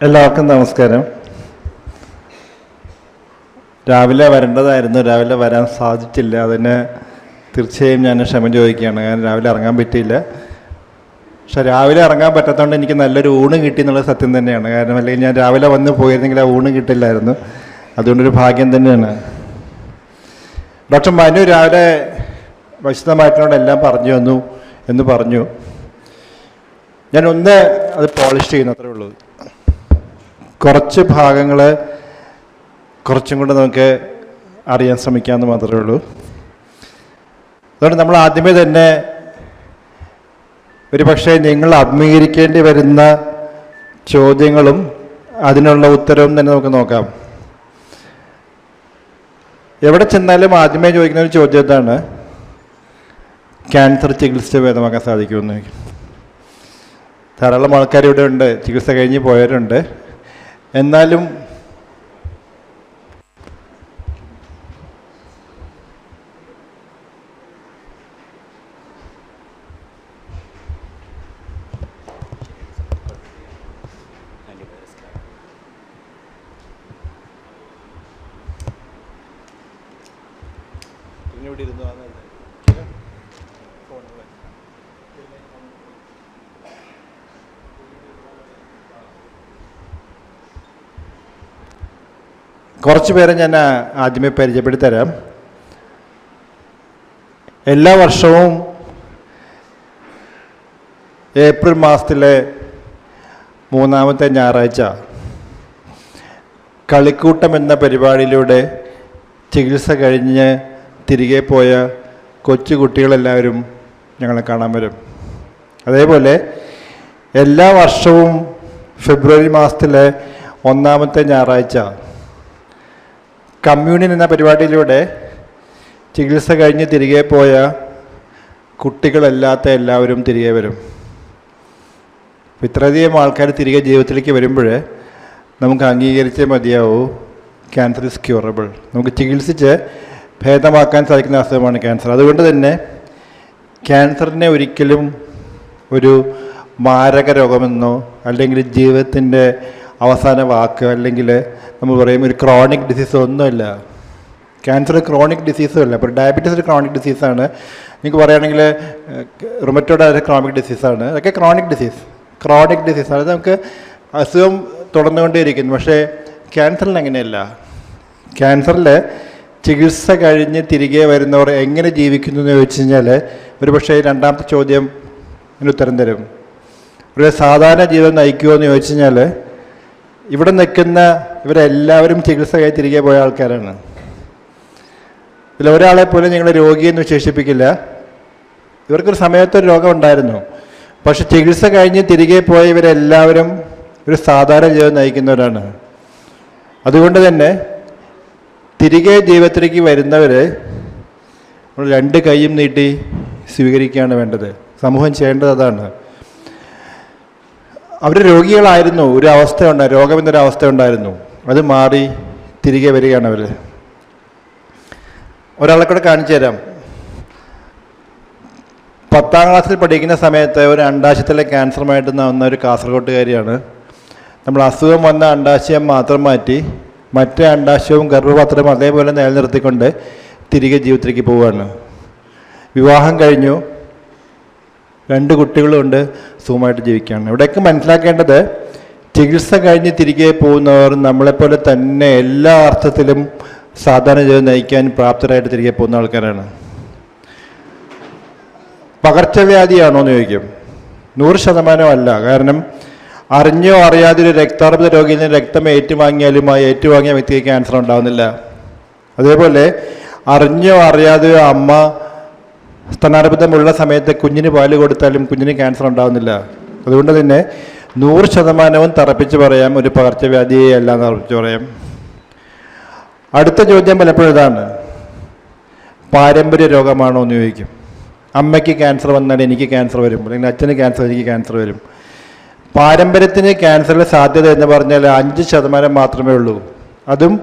എല്ലാവർക്കും നമസ്കാരം. രാവിലെ വരേണ്ടതായിരുന്നു, രാവിലെ വരാൻ സാധിച്ചില്ല. അതിന് തീർച്ചയായും ഞാൻ ക്ഷമ ചോദിക്കുകയാണ്. കാരണം രാവിലെ ഇറങ്ങാൻ പറ്റിയില്ല. പക്ഷെ രാവിലെ ഇറങ്ങാൻ പറ്റാത്തതുകൊണ്ട് എനിക്ക് നല്ലൊരു ഊണ് കിട്ടി എന്നുള്ളത് സത്യം തന്നെയാണ്. കാരണം അല്ലെങ്കിൽ ഞാൻ രാവിലെ വന്ന് പോയിരുന്നെങ്കിൽ ആ ഊണ് കിട്ടില്ലായിരുന്നു. അതുകൊണ്ടൊരു ഭാഗ്യം തന്നെയാണ്. ഡോക്ടർ മനു രാവിലെ വിശദമായിട്ടിനോടെല്ലാം പറഞ്ഞു തന്നു എന്ന് പറഞ്ഞു. ഞാനൊന്ന് അത് പോളിഷ് ചെയ്യുന്നു, അത്രേ ഉള്ളൂ. കുറച്ച് ഭാഗങ്ങൾ കുറച്ചും കൂടെ നമുക്ക് അറിയാൻ ശ്രമിക്കാമെന്ന് മാത്രമേ ഉള്ളൂ. അതുകൊണ്ട് നമ്മൾ ആദ്യമേ തന്നെ ഒരു പക്ഷേ നിങ്ങൾ അഭിമുഖീകരിക്കേണ്ടി വരുന്ന ചോദ്യങ്ങളും അതിനുള്ള ഉത്തരവും തന്നെ നമുക്ക് നോക്കാം. എവിടെ ചെന്നാലും ആദ്യമേ ചോദിക്കുന്ന ഒരു ചോദ്യം എന്താണ്? ക്യാൻസർ ചികിത്സിച്ച് ഭേദമാക്കാൻ സാധിക്കുമെന്ന്. ധാരാളം ആൾക്കാർ ഇവിടെ ഉണ്ട്, ചികിത്സ കഴിഞ്ഞ് പോയവരുണ്ട്. എന്നാലും കുറച്ച് പേരെ ഞാൻ ആദ്യമേ പരിചയപ്പെടുത്തി തരാം. എല്ലാ വർഷവും ഏപ്രിൽ മാസത്തിലെ 3-ാമത്തെ ഞായറാഴ്ച കളിക്കൂട്ടം എന്ന പരിപാടിയിലൂടെ ചികിത്സ കഴിഞ്ഞ് തിരികെ പോയ കൊച്ചു കുട്ടികളെല്ലാവരും ഞങ്ങളെ കാണാൻ വരും. അതേപോലെ എല്ലാ വർഷവും ഫെബ്രുവരി മാസത്തിലെ 1-ാമത്തെ ഞായറാഴ്ച കമ്മ്യൂണിയൻ എന്ന പരിപാടിയിലൂടെ ചികിത്സ കഴിഞ്ഞ് തിരികെ പോയ കുട്ടികളല്ലാത്ത എല്ലാവരും തിരികെ വരും. ഇത്രയധികം ആൾക്കാർ തിരികെ ജീവിതത്തിലേക്ക് വരുമ്പോൾ നമുക്ക് അംഗീകരിച്ചേ മതിയാവൂ, ക്യാൻസർ ഈസ് ക്യൂറബിൾ. നമുക്ക് ചികിത്സിച്ച് ഭേദമാക്കാൻ സാധിക്കുന്ന അസുഖമാണ് ക്യാൻസർ. അതുകൊണ്ട് തന്നെ ക്യാൻസറിനെ ഒരിക്കലും ഒരു മാരക രോഗമെന്നോ അല്ലെങ്കിൽ ജീവിതത്തിൻ്റെ അവസാന വാക്ക് അല്ലെങ്കിൽ നമ്മൾ പറയും ഒരു ക്രോണിക് ഡിസീസ് ഒന്നുമില്ല. ക്യാൻസർ ക്രോണിക് ഡിസീസും അല്ല. ഇപ്പോൾ ഡയബറ്റീസ് ഒരു ക്രോണിക് ഡിസീസാണ്. നിങ്ങൾക്ക് പറയുകയാണെങ്കിൽ റുമറ്റോയ്ഡ് ഒരു ക്രോണിക് ഡിസീസാണ്. അതൊക്കെ ക്രോണിക് ഡിസീസാണ്. നമുക്ക് അസുഖം തുടർന്നുകൊണ്ടേയിരിക്കുന്നു. പക്ഷേ ക്യാൻസറിന് അങ്ങനെയല്ല. ക്യാൻസറിൽ ചികിത്സ കഴിഞ്ഞ് തിരികെ വരുന്നവർ എങ്ങനെ ജീവിക്കുന്നു എന്ന് ചോദിച്ചു കഴിഞ്ഞാൽ ഒരു പക്ഷേ രണ്ടാമത്തെ ചോദ്യം ഉത്തരം തരും. ഒരു സാധാരണ ജീവിതം നയിക്കുമോ എന്ന് ചോദിച്ചു കഴിഞ്ഞാൽ ഇവിടെ നിൽക്കുന്ന ഇവരെല്ലാവരും ചികിത്സയായി തിരികെ പോയ ആൾക്കാരാണ്. ഇതിൽ ഒരാളെ പോലും ഞങ്ങൾ രോഗിയെന്ന് വിശേഷിപ്പിക്കില്ല. ഇവർക്കൊരു സമയത്തൊരു രോഗം ഉണ്ടായിരുന്നു. പക്ഷെ ചികിത്സ കഴിഞ്ഞ് തിരികെ പോയ ഇവരെല്ലാവരും ഒരു സാധാരണ ജീവിതം നയിക്കുന്നവരാണ്. അതുകൊണ്ട് തന്നെ തിരികെ ജീവിതത്തിലേക്ക് വരുന്നവർ രണ്ട് കൈയും നീട്ടി സ്വീകരിക്കുകയാണ് വേണ്ടത്. സമൂഹം ചെയ്യേണ്ടത് അതാണ്. അവർ രോഗികളായിരുന്നു, ഒരു അവസ്ഥയുണ്ടായിരുന്നു, രോഗമെന്നൊരവസ്ഥ ഉണ്ടായിരുന്നു. അത് മാറി തിരികെ വരികയാണ് അവർ. ഒരാളെ കൂടെ കാണിച്ചു തരാം. 10ാം ക്ലാസ്സിൽ പഠിക്കുന്ന സമയത്ത് ഒരു അണ്ഡാശയത്തിലെ ക്യാൻസറുമായിട്ട് വന്ന ഒരു കാസർഗോട്ടുകാരിയാണ്. നമ്മൾ അസുഖം വന്ന അണ്ഡാശയം മാത്രം മാറ്റി മറ്റേ അണ്ഡാശയവും ഗർഭപാത്രവും അതേപോലെ നിലനിർത്തിക്കൊണ്ട് തിരികെ ജീവിതത്തിലേക്ക് പോവുകയാണ്. വിവാഹം കഴിഞ്ഞു, 2 കുട്ടികളുണ്ട്, സുഖമായിട്ട് ജീവിക്കുകയാണ്. ഇവിടെയൊക്കെ മനസ്സിലാക്കേണ്ടത് ചികിത്സ കഴിഞ്ഞ് തിരികെ പോകുന്നവർ നമ്മളെപ്പോലെ തന്നെ എല്ലാ അർത്ഥത്തിലും സാധാരണ ജീവിതം നയിക്കാൻ പ്രാപ്തരായിട്ട് തിരികെ പോകുന്ന ആൾക്കാരാണ്. പകർച്ചവ്യാധിയാണോ എന്ന് ചോദിക്കും. 100% അല്ല. കാരണം അറിഞ്ഞോ അറിയാതെ ഒരു രക്താർബുദ രോഗിയിൽ നിന്ന് രക്തം ഏറ്റുവാങ്ങിയാലും ആ ഏറ്റുവാങ്ങിയ വ്യക്തിക്ക് ക്യാൻസർ ഉണ്ടാകുന്നില്ല. അതേപോലെ അറിഞ്ഞോ അറിയാതെ അമ്മ സ്തനാർബുദമുള്ള സമയത്ത് കുഞ്ഞിന് പാല് കൊടുത്താലും കുഞ്ഞിന് ക്യാൻസർ ഉണ്ടാകുന്നില്ല. അതുകൊണ്ട് തന്നെ 100% തറപ്പിച്ച് പറയാം ഒരു പകർച്ചവ്യാധിയെ അല്ല എന്ന് തറപ്പിച്ച് പറയാം. അടുത്ത ചോദ്യം പലപ്പോഴും ഇതാണ്, പാരമ്പര്യ രോഗമാണോ എന്ന് ചോദിക്കും. അമ്മയ്ക്ക് ക്യാൻസർ വന്നാൽ എനിക്ക് ക്യാൻസർ വരും, അല്ലെങ്കിൽ അച്ഛന് ക്യാൻസർ എനിക്ക് ക്യാൻസർ വരും. പാരമ്പര്യത്തിന് ക്യാൻസറിൻ്റെ സാധ്യത എന്ന് പറഞ്ഞാൽ 5% മാത്രമേ ഉള്ളൂ. അതും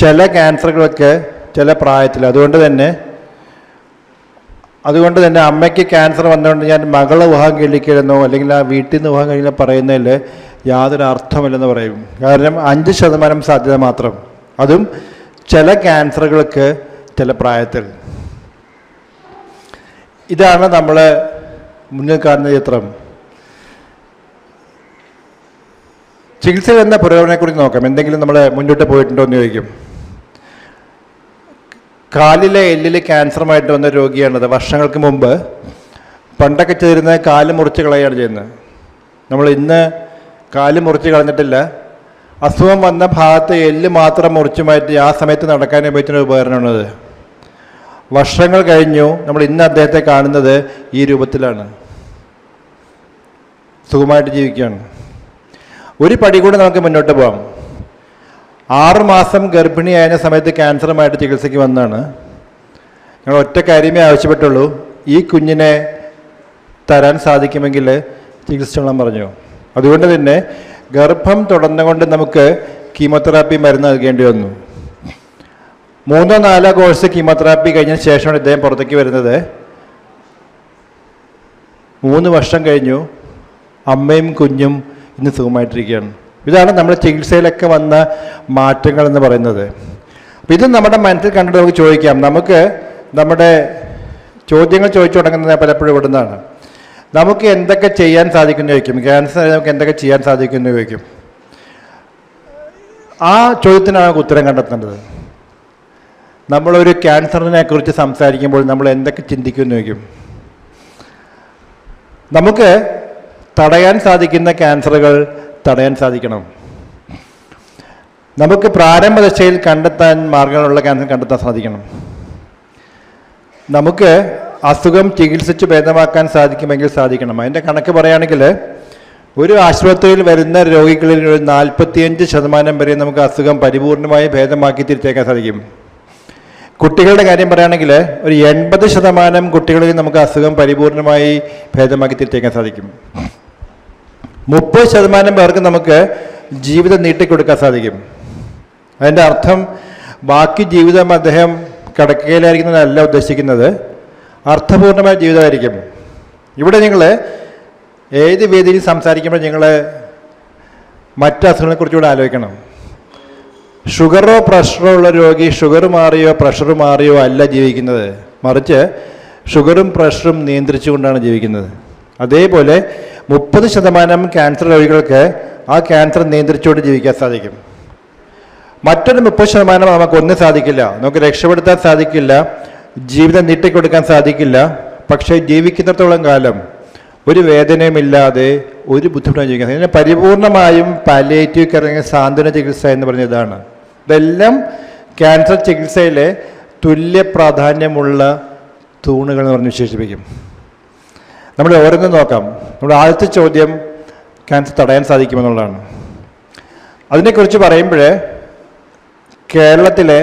ചില ക്യാൻസറുകളൊക്കെ ചില പ്രായത്തിൽ. അതുകൊണ്ട് തന്നെ അതുകൊണ്ട് തന്നെ അമ്മയ്ക്ക് ക്യാൻസർ വന്നുകൊണ്ട് ഞാൻ മകളെ വിവാഹം കഴിക്കലെന്നോ അല്ലെങ്കിൽ ആ വീട്ടിൽ നിന്ന് വിവാഹം കഴിക്കുന്ന പറയുന്നതിൽ യാതൊരു അർത്ഥമില്ലെന്ന് പറയും. കാരണം 5% സാധ്യത മാത്രം, അതും ചില ക്യാൻസറുകൾക്ക് ചില പ്രായത്തിൽ. ഇതാണ് നമ്മൾ മുന്നിൽ കാണുന്ന ചിത്രം. ചികിത്സയിൽ എന്ന പുരോഗമനെക്കുറിച്ച് നോക്കാം. എന്തെങ്കിലും നമ്മൾ മുന്നോട്ട് പോയിട്ടുണ്ടോ എന്ന് ചോദിക്കും. കാലിലെ എല്ലിൽ ക്യാൻസറുമായിട്ട് വന്ന രോഗിയാണത്. വർഷങ്ങൾക്ക് മുമ്പ് പണ്ടൊക്കെ ചെയ്തിരുന്നത് കാല് മുറിച്ച് കളയുകയാണ് ചെയ്യുന്നത്. നമ്മൾ ഇന്ന് കാല് മുറിച്ച് കളഞ്ഞിട്ടില്ല. അസുഖം വന്ന ഭാഗത്ത് എല്ല് മാത്രം മുറിച്ച് മാറ്റി ആ സമയത്ത് നടക്കാൻ ഉപയോഗിക്കുന്ന ഉപകരണമാണത്. വർഷങ്ങൾ കഴിഞ്ഞു, നമ്മൾ ഇന്ന് അദ്ദേഹത്തെ കാണുന്നത് ഈ രൂപത്തിലാണ്, സുഖമായിട്ട് ജീവിക്കുകയാണ്. ഒരു പടി കൂടെ നമുക്ക് മുന്നോട്ട് പോകാം. 6 മാസം ഗർഭിണിയായ സമയത്ത് ക്യാൻസറുമായിട്ട് ചികിത്സയ്ക്ക് വന്നതാണ്. ഞങ്ങൾ ഒറ്റ കാര്യമേ ആവശ്യപ്പെട്ടുള്ളൂ, ഈ കുഞ്ഞിനെ തരാൻ സാധിക്കുമെങ്കിൽ ചികിത്സിച്ചോളാൻ പറഞ്ഞു. അതുകൊണ്ട് തന്നെ ഗർഭം തുടർന്നുകൊണ്ട് നമുക്ക് കീമോതെറാപ്പി മരുന്ന് നൽകേണ്ടി വന്നു. 3-4 കോഴ്സ് കീമോതെറാപ്പി കഴിഞ്ഞ ശേഷമാണ് ഇദ്ദേഹം പുറത്തേക്ക് വരുന്നത്. 3 വർഷം കഴിഞ്ഞു, അമ്മയും കുഞ്ഞും ഇന്ന് സുഖമായിട്ടിരിക്കുകയാണ്. ഇതാണ് നമ്മുടെ ചികിത്സയിലൊക്കെ വന്ന മാറ്റങ്ങൾ എന്ന് പറയുന്നത്. അപ്പം ഇത് നമ്മുടെ മനസ്സിൽ കണ്ടിട്ട് നമുക്ക് ചോദിക്കാം. നമുക്ക് നമ്മുടെ ചോദ്യങ്ങൾ ചോദിച്ചു തുടങ്ങുന്നത് പലപ്പോഴും ഇവിടുന്നാണ്. നമുക്ക് എന്തൊക്കെ ചെയ്യാൻ സാധിക്കുമെന്ന് ചോദിക്കും. ക്യാൻസർ നമുക്ക് എന്തൊക്കെ ചെയ്യാൻ സാധിക്കുമെന്ന് ചോദിക്കും. ആ ചോദ്യത്തിനാണ് നമുക്ക് ഉത്തരം കണ്ടെത്തേണ്ടത്. നമ്മളൊരു ക്യാൻസറിനെ കുറിച്ച് സംസാരിക്കുമ്പോൾ നമ്മൾ എന്തൊക്കെ ചിന്തിക്കുമെന്ന് ചോദിക്കും. നമുക്ക് തടയാൻ സാധിക്കുന്ന ക്യാൻസറുകൾ തടയാൻ സാധിക്കണം. നമുക്ക് പ്രാരംഭദശയിൽ കണ്ടെത്താൻ മാർഗങ്ങളുള്ള ക്യാൻസർ കണ്ടെത്താൻ സാധിക്കണം. നമുക്ക് അസുഖം ചികിത്സിച്ച് ഭേദമാക്കാൻ സാധിക്കുമെങ്കിൽ സാധിക്കണം. അതിൻ്റെ കണക്ക് പറയുകയാണെങ്കിൽ ഒരു ആശുപത്രിയിൽ വരുന്ന രോഗികളിൽ ഒരു 45% വരെ നമുക്ക് അസുഖം പരിപൂർണമായി ഭേദമാക്കി തിരിച്ചേക്കാൻ സാധിക്കും. കുട്ടികളുടെ കാര്യം പറയുകയാണെങ്കിൽ ഒരു 80% കുട്ടികളിൽ നമുക്ക് അസുഖം പരിപൂർണമായി ഭേദമാക്കി തിരിച്ചേക്കാൻ സാധിക്കും. 30% പേർക്ക് നമുക്ക് ജീവിതം നീട്ടിക്കൊടുക്കാൻ സാധിക്കും. അതിൻ്റെ അർത്ഥം ബാക്കി ജീവിതം അദ്ദേഹം കിടക്കയിലായിരിക്കുന്നതല്ല ഉദ്ദേശിക്കുന്നത്, അർത്ഥപൂർണമായ ജീവിതമായിരിക്കും. ഇവിടെ നിങ്ങൾ ഏത് വേദിയിൽ സംസാരിക്കുമ്പോൾ നിങ്ങൾ മറ്റ് അസുഖങ്ങളെക്കുറിച്ചുകൂടെ ആലോചിക്കണം. ഷുഗറോ പ്രഷറോ ഉള്ള രോഗി ഷുഗർ മാറിയോ പ്രഷർ മാറിയോ അല്ല ജീവിക്കുന്നത്, മറിച്ച് ഷുഗറും പ്രഷറും നിയന്ത്രിച്ചുകൊണ്ടാണ് ജീവിക്കുന്നത്. അതേപോലെ 30% ക്യാൻസർ രോഗികൾക്ക് ആ ക്യാൻസർ നിയന്ത്രിച്ചുകൊണ്ട് ജീവിക്കാൻ സാധിക്കും. മറ്റൊരു 30% നമുക്കൊന്നും സാധിക്കില്ല. നമുക്ക് രക്ഷപ്പെടുത്താൻ സാധിക്കില്ല, ജീവിതം നീട്ടിക്കൊടുക്കാൻ സാധിക്കില്ല. പക്ഷേ ജീവിക്കുന്നിടത്തോളം കാലം ഒരു വേദനയുമില്ലാതെ ഒരു ബുദ്ധിമുട്ടും ജീവിക്കാൻ. ഇതിന് പരിപൂർണമായും പാലിയേറ്റീവ് കെയർ അല്ലെങ്കിൽ സാന്ത്വന ചികിത്സ എന്ന് പറഞ്ഞ ഇതാണ്. ഇതെല്ലാം ക്യാൻസർ ചികിത്സയിലെ തുല്യ പ്രാധാന്യമുള്ള തൂണുകൾ എന്ന് പറഞ്ഞ് വിശേഷിപ്പിക്കും. നമ്മൾ ഓരോന്നും നോക്കാം. നമ്മുടെ ആദ്യത്തെ ചോദ്യം ക്യാൻസർ തടയാൻ സാധിക്കുമെന്നുള്ളതാണ്. അതിനെക്കുറിച്ച് പറയുമ്പോൾ കേരളത്തിലെ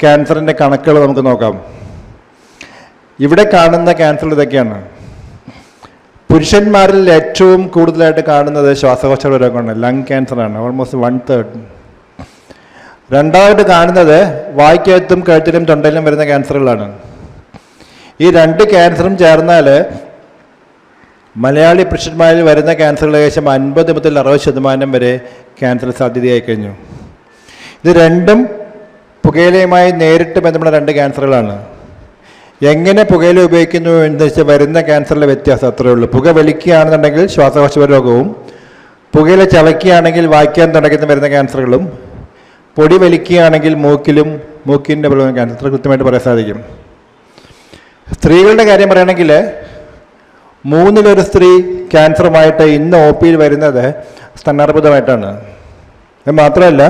ക്യാൻസറിൻ്റെ കണക്കുകൾ നമുക്ക് നോക്കാം. ഇവിടെ കാണുന്ന ക്യാൻസർ ഇതൊക്കെയാണ്. പുരുഷന്മാരിൽ ഏറ്റവും കൂടുതലായിട്ട് കാണുന്നത് ശ്വാസകോശ രോഗമാണ്, ലങ് ക്യാൻസറാണ്, ഓൾമോസ്റ്റ് 1/3. രണ്ടാമത് കാണുന്നത് വായ്ക്കകത്തും കഴുത്തിലും തൊണ്ടയിലും വരുന്ന ക്യാൻസറുകളാണ്. ഈ 2 ക്യാൻസറും ചേർന്നാൽ മലയാളി പുരുഷന്മാരിൽ വരുന്ന ക്യാൻസറുകൾ ഏകദേശം 50 മുതൽ 60% വരെ ക്യാൻസർ സാധ്യതയായി കഴിഞ്ഞു. ഇത് രണ്ടും പുകയിലയുമായി നേരിട്ട് ബന്ധപ്പെട്ട 2 ക്യാൻസറുകളാണ്. എങ്ങനെ പുകയില ഉപയോഗിക്കുന്നു എന്ന് വെച്ചാൽ വരുന്ന ക്യാൻസറിലെ വ്യത്യാസം അത്രയേ ഉള്ളൂ. പുക വലിക്കുകയാണെന്നുണ്ടെങ്കിൽ ശ്വാസകോശ രോഗവും, പുകയില ചവയ്ക്കുകയാണെങ്കിൽ വായിക്കാൻ തുടങ്ങുന്ന വരുന്ന ക്യാൻസറുകളും, പൊടി വലിക്കുകയാണെങ്കിൽ മൂക്കിൻ്റെ ക്യാൻസർ കൃത്യമായിട്ട് പറയാൻ സാധിക്കും. സ്ത്രീകളുടെ കാര്യം പറയുകയാണെങ്കിൽ 3-1 സ്ത്രീ ക്യാൻസറുമായിട്ട് ഇന്ന് OP യിൽ വരുന്നത് സ്തനാർബുദമായിട്ടാണ്. അത് മാത്രമല്ല,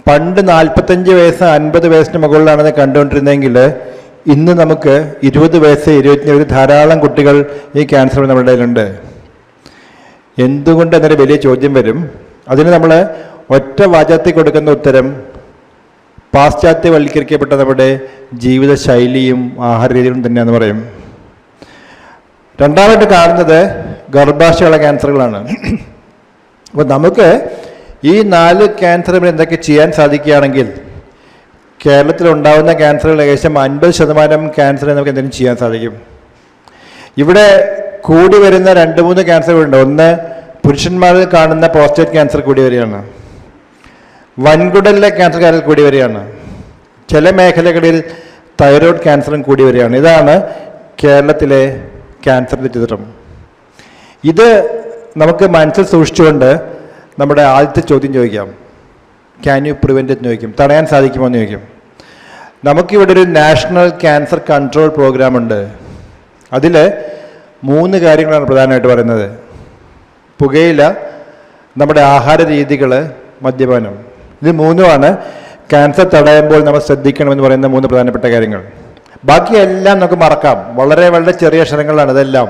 പണ്ട് 45 വയസ്സ് 50 വയസ്സിന് മുകളിലാണെന്ന് കണ്ടുകൊണ്ടിരുന്നെങ്കിൽ ഇന്ന് നമുക്ക് 20 വയസ്സ് 25 ധാരാളം കുട്ടികൾ ഈ ക്യാൻസർ നമ്മുടെ ഇടയിലുണ്ട്. എന്തുകൊണ്ട് എന്നൊരു വലിയ ചോദ്യം വരും. അതിന് നമ്മൾ ഒറ്റ വാചകത്തിൽ കൊടുക്കുന്ന ഉത്തരം പാശ്ചാത്യവൽക്കരിക്കപ്പെട്ട നമ്മുടെ ജീവിതശൈലിയും ആഹാര രീതികളും തന്നെയാണെന്ന് പറയും. രണ്ടാമതായിട്ട് കാണുന്നത് ഗർഭാശയമുള്ള ക്യാൻസറുകളാണ്. അപ്പോൾ നമുക്ക് ഈ 4 ക്യാൻസറുകൾ എന്തൊക്കെ ചെയ്യാൻ സാധിക്കുകയാണെങ്കിൽ കേരളത്തിലുണ്ടാകുന്ന ക്യാൻസറുകൾ ഏകദേശം 50% ക്യാൻസറിന് നമുക്ക് എന്തെങ്കിലും ചെയ്യാൻ സാധിക്കും. ഇവിടെ കൂടി വരുന്ന 2-3 ക്യാൻസറുകളുണ്ട്. ഒന്ന്, പുരുഷന്മാരിൽ കാണുന്ന പ്രോസ്റ്റേറ്റ് ക്യാൻസർ കൂടി വരികയാണ്. വൻകുടലിലെ ക്യാൻസർ കൂടി വരികയാണ്. ചില മേഖലകളിൽ തൈറോയ്ഡ് ക്യാൻസറും കൂടി വരികയാണ്. ഇതാണ് കേരളത്തിലെ ക്യാൻസറിൻ്റെ ചിത്രം. ഇത് നമുക്ക് മനസ്സിൽ സൂക്ഷിച്ചുകൊണ്ട് നമ്മുടെ ആദ്യത്തെ ചോദ്യം ചോദിക്കാം. ക്യാൻ യു പ്രിവെൻറ്റ് എന്ന് ചോദിക്കും. തടയാൻ സാധിക്കുമോ എന്ന് ചോദിക്കും. നമുക്കിവിടെ ഒരു നാഷണൽ ക്യാൻസർ കൺട്രോൾ പ്രോഗ്രാം ഉണ്ട്. അതിൽ 3 കാര്യങ്ങളാണ് പ്രധാനമായിട്ട് പറയുന്നത്. പുകയില, നമ്മുടെ ആഹാര രീതികൾ, മദ്യപാനം. ഇത് 3മാണ് ക്യാൻസർ തടയുമ്പോൾ നമ്മൾ ശ്രദ്ധിക്കണമെന്ന് പറയുന്ന 3 പ്രധാനപ്പെട്ട കാര്യങ്ങൾ. ബാക്കിയെല്ലാം നമുക്ക് മറക്കാം. വളരെ വളരെ ചെറിയ അക്ഷരങ്ങളാണ് ഇതെല്ലാം.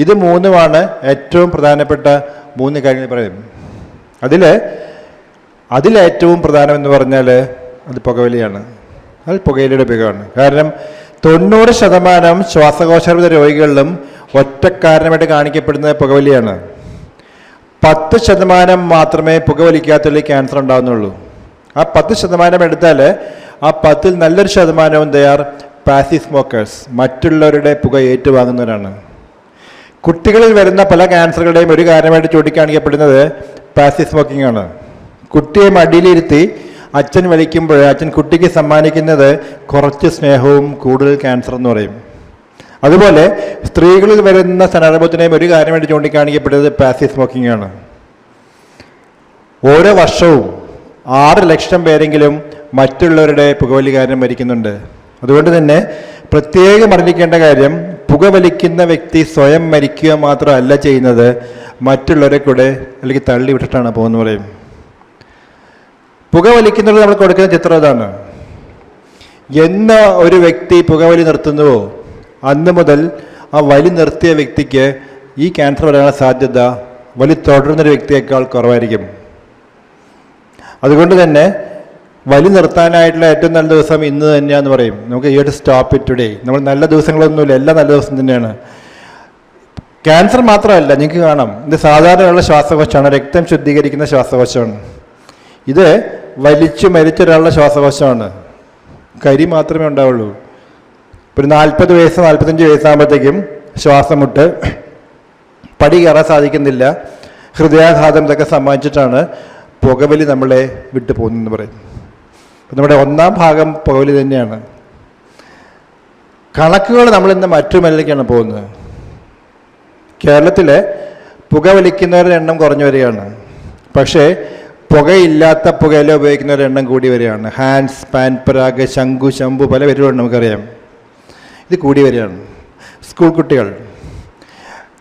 ഇത് 3മാണ് ഏറ്റവും പ്രധാനപ്പെട്ട 3 കാര്യങ്ങൾ പറയും. അതിലേറ്റവും പ്രധാനമെന്ന് പറഞ്ഞാൽ അത് പുകവലിയാണ്. അത് പുകയിലയുടെ ഉപയോഗമാണ്. കാരണം 90% ശ്വാസകോശാർബുദ രോഗികളിലും ഒറ്റക്കാരണമായിട്ട് കാണിക്കപ്പെടുന്നത് പുകവലിയാണ്. 10% മാത്രമേ പുകവലിക്കാത്തതിൽ ക്യാൻസർ ഉണ്ടാകുന്നുള്ളൂ. ആ 10% എടുത്താൽ ആ 10ൽ നല്ലൊരു ശതമാനവും പാസീവ് സ്മോക്കേഴ്സ്, മറ്റുള്ളവരുടെ പുക ഏറ്റുവാങ്ങുന്നവരാണ്. കുട്ടികളിൽ വരുന്ന പല ക്യാൻസറുകളുടെയും ഒരു കാരണമായിട്ട് ചൂണ്ടിക്കാണിക്കപ്പെടുന്നത് പാസീവ് സ്മോക്കിംഗ് ആണ്. കുട്ടിയെ മടിയിലിരുത്തി അച്ഛൻ വലിക്കുമ്പോൾ അച്ഛൻ കുട്ടിക്ക് സമ്മാനിക്കുന്നത് കുറച്ച് സ്നേഹവും കൂടുതൽ ക്യാൻസർ എന്ന് പറയും. അതുപോലെ സ്ത്രീകളിൽ വരുന്ന സ്ഥാനാർബുദത്തിനെയും ഒരു കാര്യമായിട്ട് ചൂണ്ടിക്കാണിക്കപ്പെടുന്നത് പാസീവ് സ്മോക്കിംഗ് ആണ്. ഓരോ വർഷവും 6 ലക്ഷം പേരെങ്കിലും മറ്റുള്ളവരുടെ പുകവലി കാരണം മരിക്കുന്നുണ്ട്. അതുകൊണ്ട് തന്നെ പ്രത്യേകം അറിഞ്ഞിരിക്കേണ്ട കാര്യം, പുകവലിക്കുന്ന വ്യക്തി സ്വയം മരിക്കുക മാത്രമല്ല ചെയ്യുന്നത്, മറ്റുള്ളവരെ കൂടെ അല്ലെങ്കിൽ തള്ളി വിട്ടിട്ടാണ് പോകുന്നത് പറയും. പുകവലിക്കുന്നവർ നമ്മൾ കൊടുക്കുന്ന ചിത്രം ഇതാണ്. എന്ന് ഒരു വ്യക്തി പുകവലി നിർത്തുന്നുവോ അന്ന് മുതൽ ആ വലി നിർത്തിയ വ്യക്തിക്ക് ഈ ക്യാൻസർ വരാനുള്ള സാധ്യത വലി തുടരുന്നൊരു വ്യക്തിയേക്കാൾ കുറവായിരിക്കും. അതുകൊണ്ട് തന്നെ വലി നിർത്താനായിട്ടുള്ള ഏറ്റവും നല്ല ദിവസം ഇന്ന് തന്നെയാന്ന് പറയും. നമുക്ക് you to stop it today. നമ്മൾ നല്ല ദിവസങ്ങളൊന്നുമില്ല, എല്ലാം നല്ല ദിവസം തന്നെയാണ്. ക്യാൻസർ മാത്രമല്ല, നിങ്ങൾക്ക് കാണാം, ഇത് സാധാരണയുള്ള ശ്വാസകോശമാണ്, രക്തം ശുദ്ധീകരിക്കുന്ന ശ്വാസകോശമാണ്. ഇത് വലിച്ചു മരിച്ചൊരാളുടെ ശ്വാസകോശമാണ്. കരി മാത്രമേ ഉണ്ടാവുള്ളൂ. ഒരു 40 വയസ്സ് 45 വയസ്സാകുമ്പോഴത്തേക്കും ശ്വാസം മുട്ട്, പടി കയറാൻ സാധിക്കുന്നില്ല, ഹൃദയാഘാതം ഇതൊക്കെ സമ്മാനിച്ചിട്ടാണ് പുകവലി നമ്മളെ വിട്ടു പോകുന്നതെന്ന് പറയും. അപ്പം നമ്മുടെ 1ാം ഭാഗം പുകവലി തന്നെയാണ്. കണക്കുകൾ നമ്മളിന്ന് മറ്റു മേഖലയിലേക്കാണ് പോകുന്നത്. കേരളത്തിൽ പുകവലിക്കുന്നവരുടെ എണ്ണം കുറഞ്ഞു വരികയാണ്. പക്ഷേ പുകയില്ലാത്ത പുകയില ഉപയോഗിക്കുന്നവരുടെ എണ്ണം കൂടി വരികയാണ്. ഹാൻസ്, പാൻപരാഗ്, ശംഖു, ശംഭു പല പേരുകളുണ്ട്, നമുക്കറിയാം. ഇത് കൂടി വരികയാണ്. സ്കൂൾ കുട്ടികൾ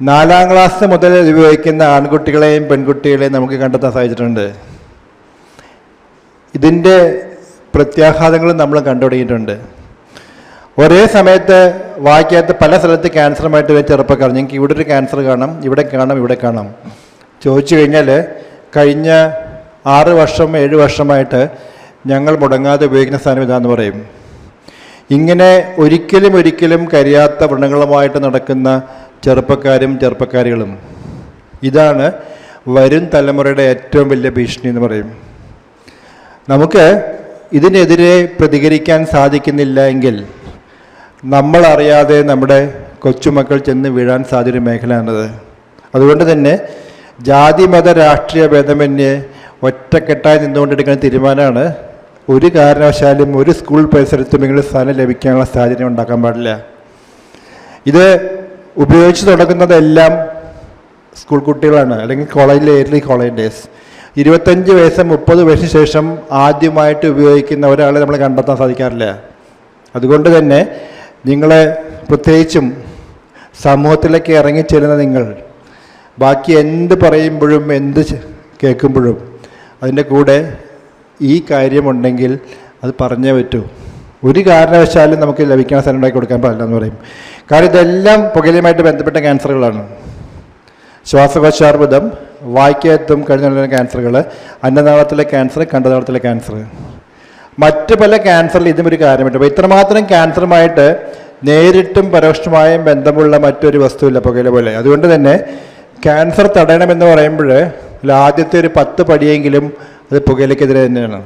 4ാം ക്ലാസ് മുതൽ ഉപയോഗിക്കുന്ന ആൺകുട്ടികളെയും പെൺകുട്ടികളെയും നമുക്ക് കണ്ടെത്താൻ സാധിച്ചിട്ടുണ്ട്. ഇതിൻ്റെ പ്രത്യാഘാതങ്ങളും നമ്മൾ കണ്ടുപിടിയിട്ടുണ്ട്. ഒരേ സമയത്ത് വായിക്കാത്ത പല സ്ഥലത്ത് ക്യാൻസറുമായിട്ട് വരുന്ന ചെറുപ്പക്കാർ, ഞങ്ങൾക്ക് ഇവിടെ ഒരു ക്യാൻസർ കാണാം, ഇവിടെ കാണാം, ഇവിടെ കാണാം ചോദിച്ചു കഴിഞ്ഞാൽ കഴിഞ്ഞ 6 വർഷം 7 വർഷമായിട്ട് ഞങ്ങൾ മുടങ്ങാതെ ഉപയോഗിക്കുന്ന സാധനം ഇതാന്ന് പറയും. ഇങ്ങനെ ഒരിക്കലും കരിയാത്ത വ്രണങ്ങളുമായിട്ട് നടക്കുന്ന ചെറുപ്പക്കാരും ചെറുപ്പക്കാരികളും, ഇതാണ് വരും തലമുറയുടെ ഏറ്റവും വലിയ ഭീഷണി എന്ന് പറയും. നമുക്ക് ഇതിനെതിരെ പ്രതികരിക്കാൻ സാധിക്കുന്നില്ല എങ്കിൽ നമ്മളറിയാതെ നമ്മുടെ കൊച്ചുമക്കൾ ചെന്ന് വീഴാൻ സാധ്യത മേഖലയാണത്. അതുകൊണ്ട് തന്നെ ജാതി മത രാഷ്ട്രീയ ഭേദമന്യേ ഒറ്റക്കെട്ടായി നിന്നുകൊണ്ടെടുക്കുന്ന തീരുമാനമാണ് ഒരു കാരണവശാലും ഒരു സ്കൂൾ പരിസരത്തും ഇങ്ങനെ സ്ഥാനം ലഭിക്കാനുള്ള സാഹചര്യം ഉണ്ടാക്കാൻ പാടില്ല. ഇത് ഉപയോഗിച്ച് തുടങ്ങുന്നതെല്ലാം സ്കൂൾ കുട്ടികളാണ്, അല്ലെങ്കിൽ ഏർലി കോളേജ് ഡേയ്സ്. 25 വയസ്സ് 30 വയസ്സിന് ശേഷം ആദ്യമായിട്ട് ഉപയോഗിക്കുന്ന ഒരാളെ നമ്മൾ കണ്ടെത്താൻ സാധിക്കാറില്ല. അതുകൊണ്ട് തന്നെ നിങ്ങളെ, പ്രത്യേകിച്ചും സമൂഹത്തിലേക്ക് ഇറങ്ങിച്ചെല്ലുന്ന നിങ്ങൾ, ബാക്കി എന്ത് പറയുമ്പോഴും എന്ത് കേൾക്കുമ്പോഴും അതിൻ്റെ കൂടെ ഈ കാര്യമുണ്ടെങ്കിൽ അത് പറഞ്ഞേ പറ്റൂ. ഒരു കാരണവശാലും നമുക്ക് ലഭിക്കാൻ സ്ഥലം ഉണ്ടാക്കി കൊടുക്കാൻ പാടില്ല എന്ന് പറയും. കാരണം ഇതെല്ലാം പുകയിലുമായിട്ട് ബന്ധപ്പെട്ട ക്യാൻസറുകളാണ്. ശ്വാസകോശാർബുദം, വായ്ക്കകത്തും കഴിഞ്ഞ ക്യാൻസറുകൾ, അന്നനാളത്തിലെ ക്യാൻസർ, കണ്ടനാളത്തിലെ ക്യാൻസർ, മറ്റ് പല ക്യാൻസറിൽ ഇതും ഒരു കാര്യമുണ്ട്. അപ്പോൾ ഇത്രമാത്രം ക്യാൻസറുമായിട്ട് നേരിട്ടും പരോക്ഷമായും ബന്ധമുള്ള മറ്റൊരു വസ്തുവില്ല പുകയില പോലെ. അതുകൊണ്ട് തന്നെ ക്യാൻസർ തടയണമെന്ന് പറയുമ്പോൾ ആദ്യത്തെ ഒരു 10 പടിയെങ്കിലും അത് പുകയിലക്കെതിരെ തന്നെയാണ്.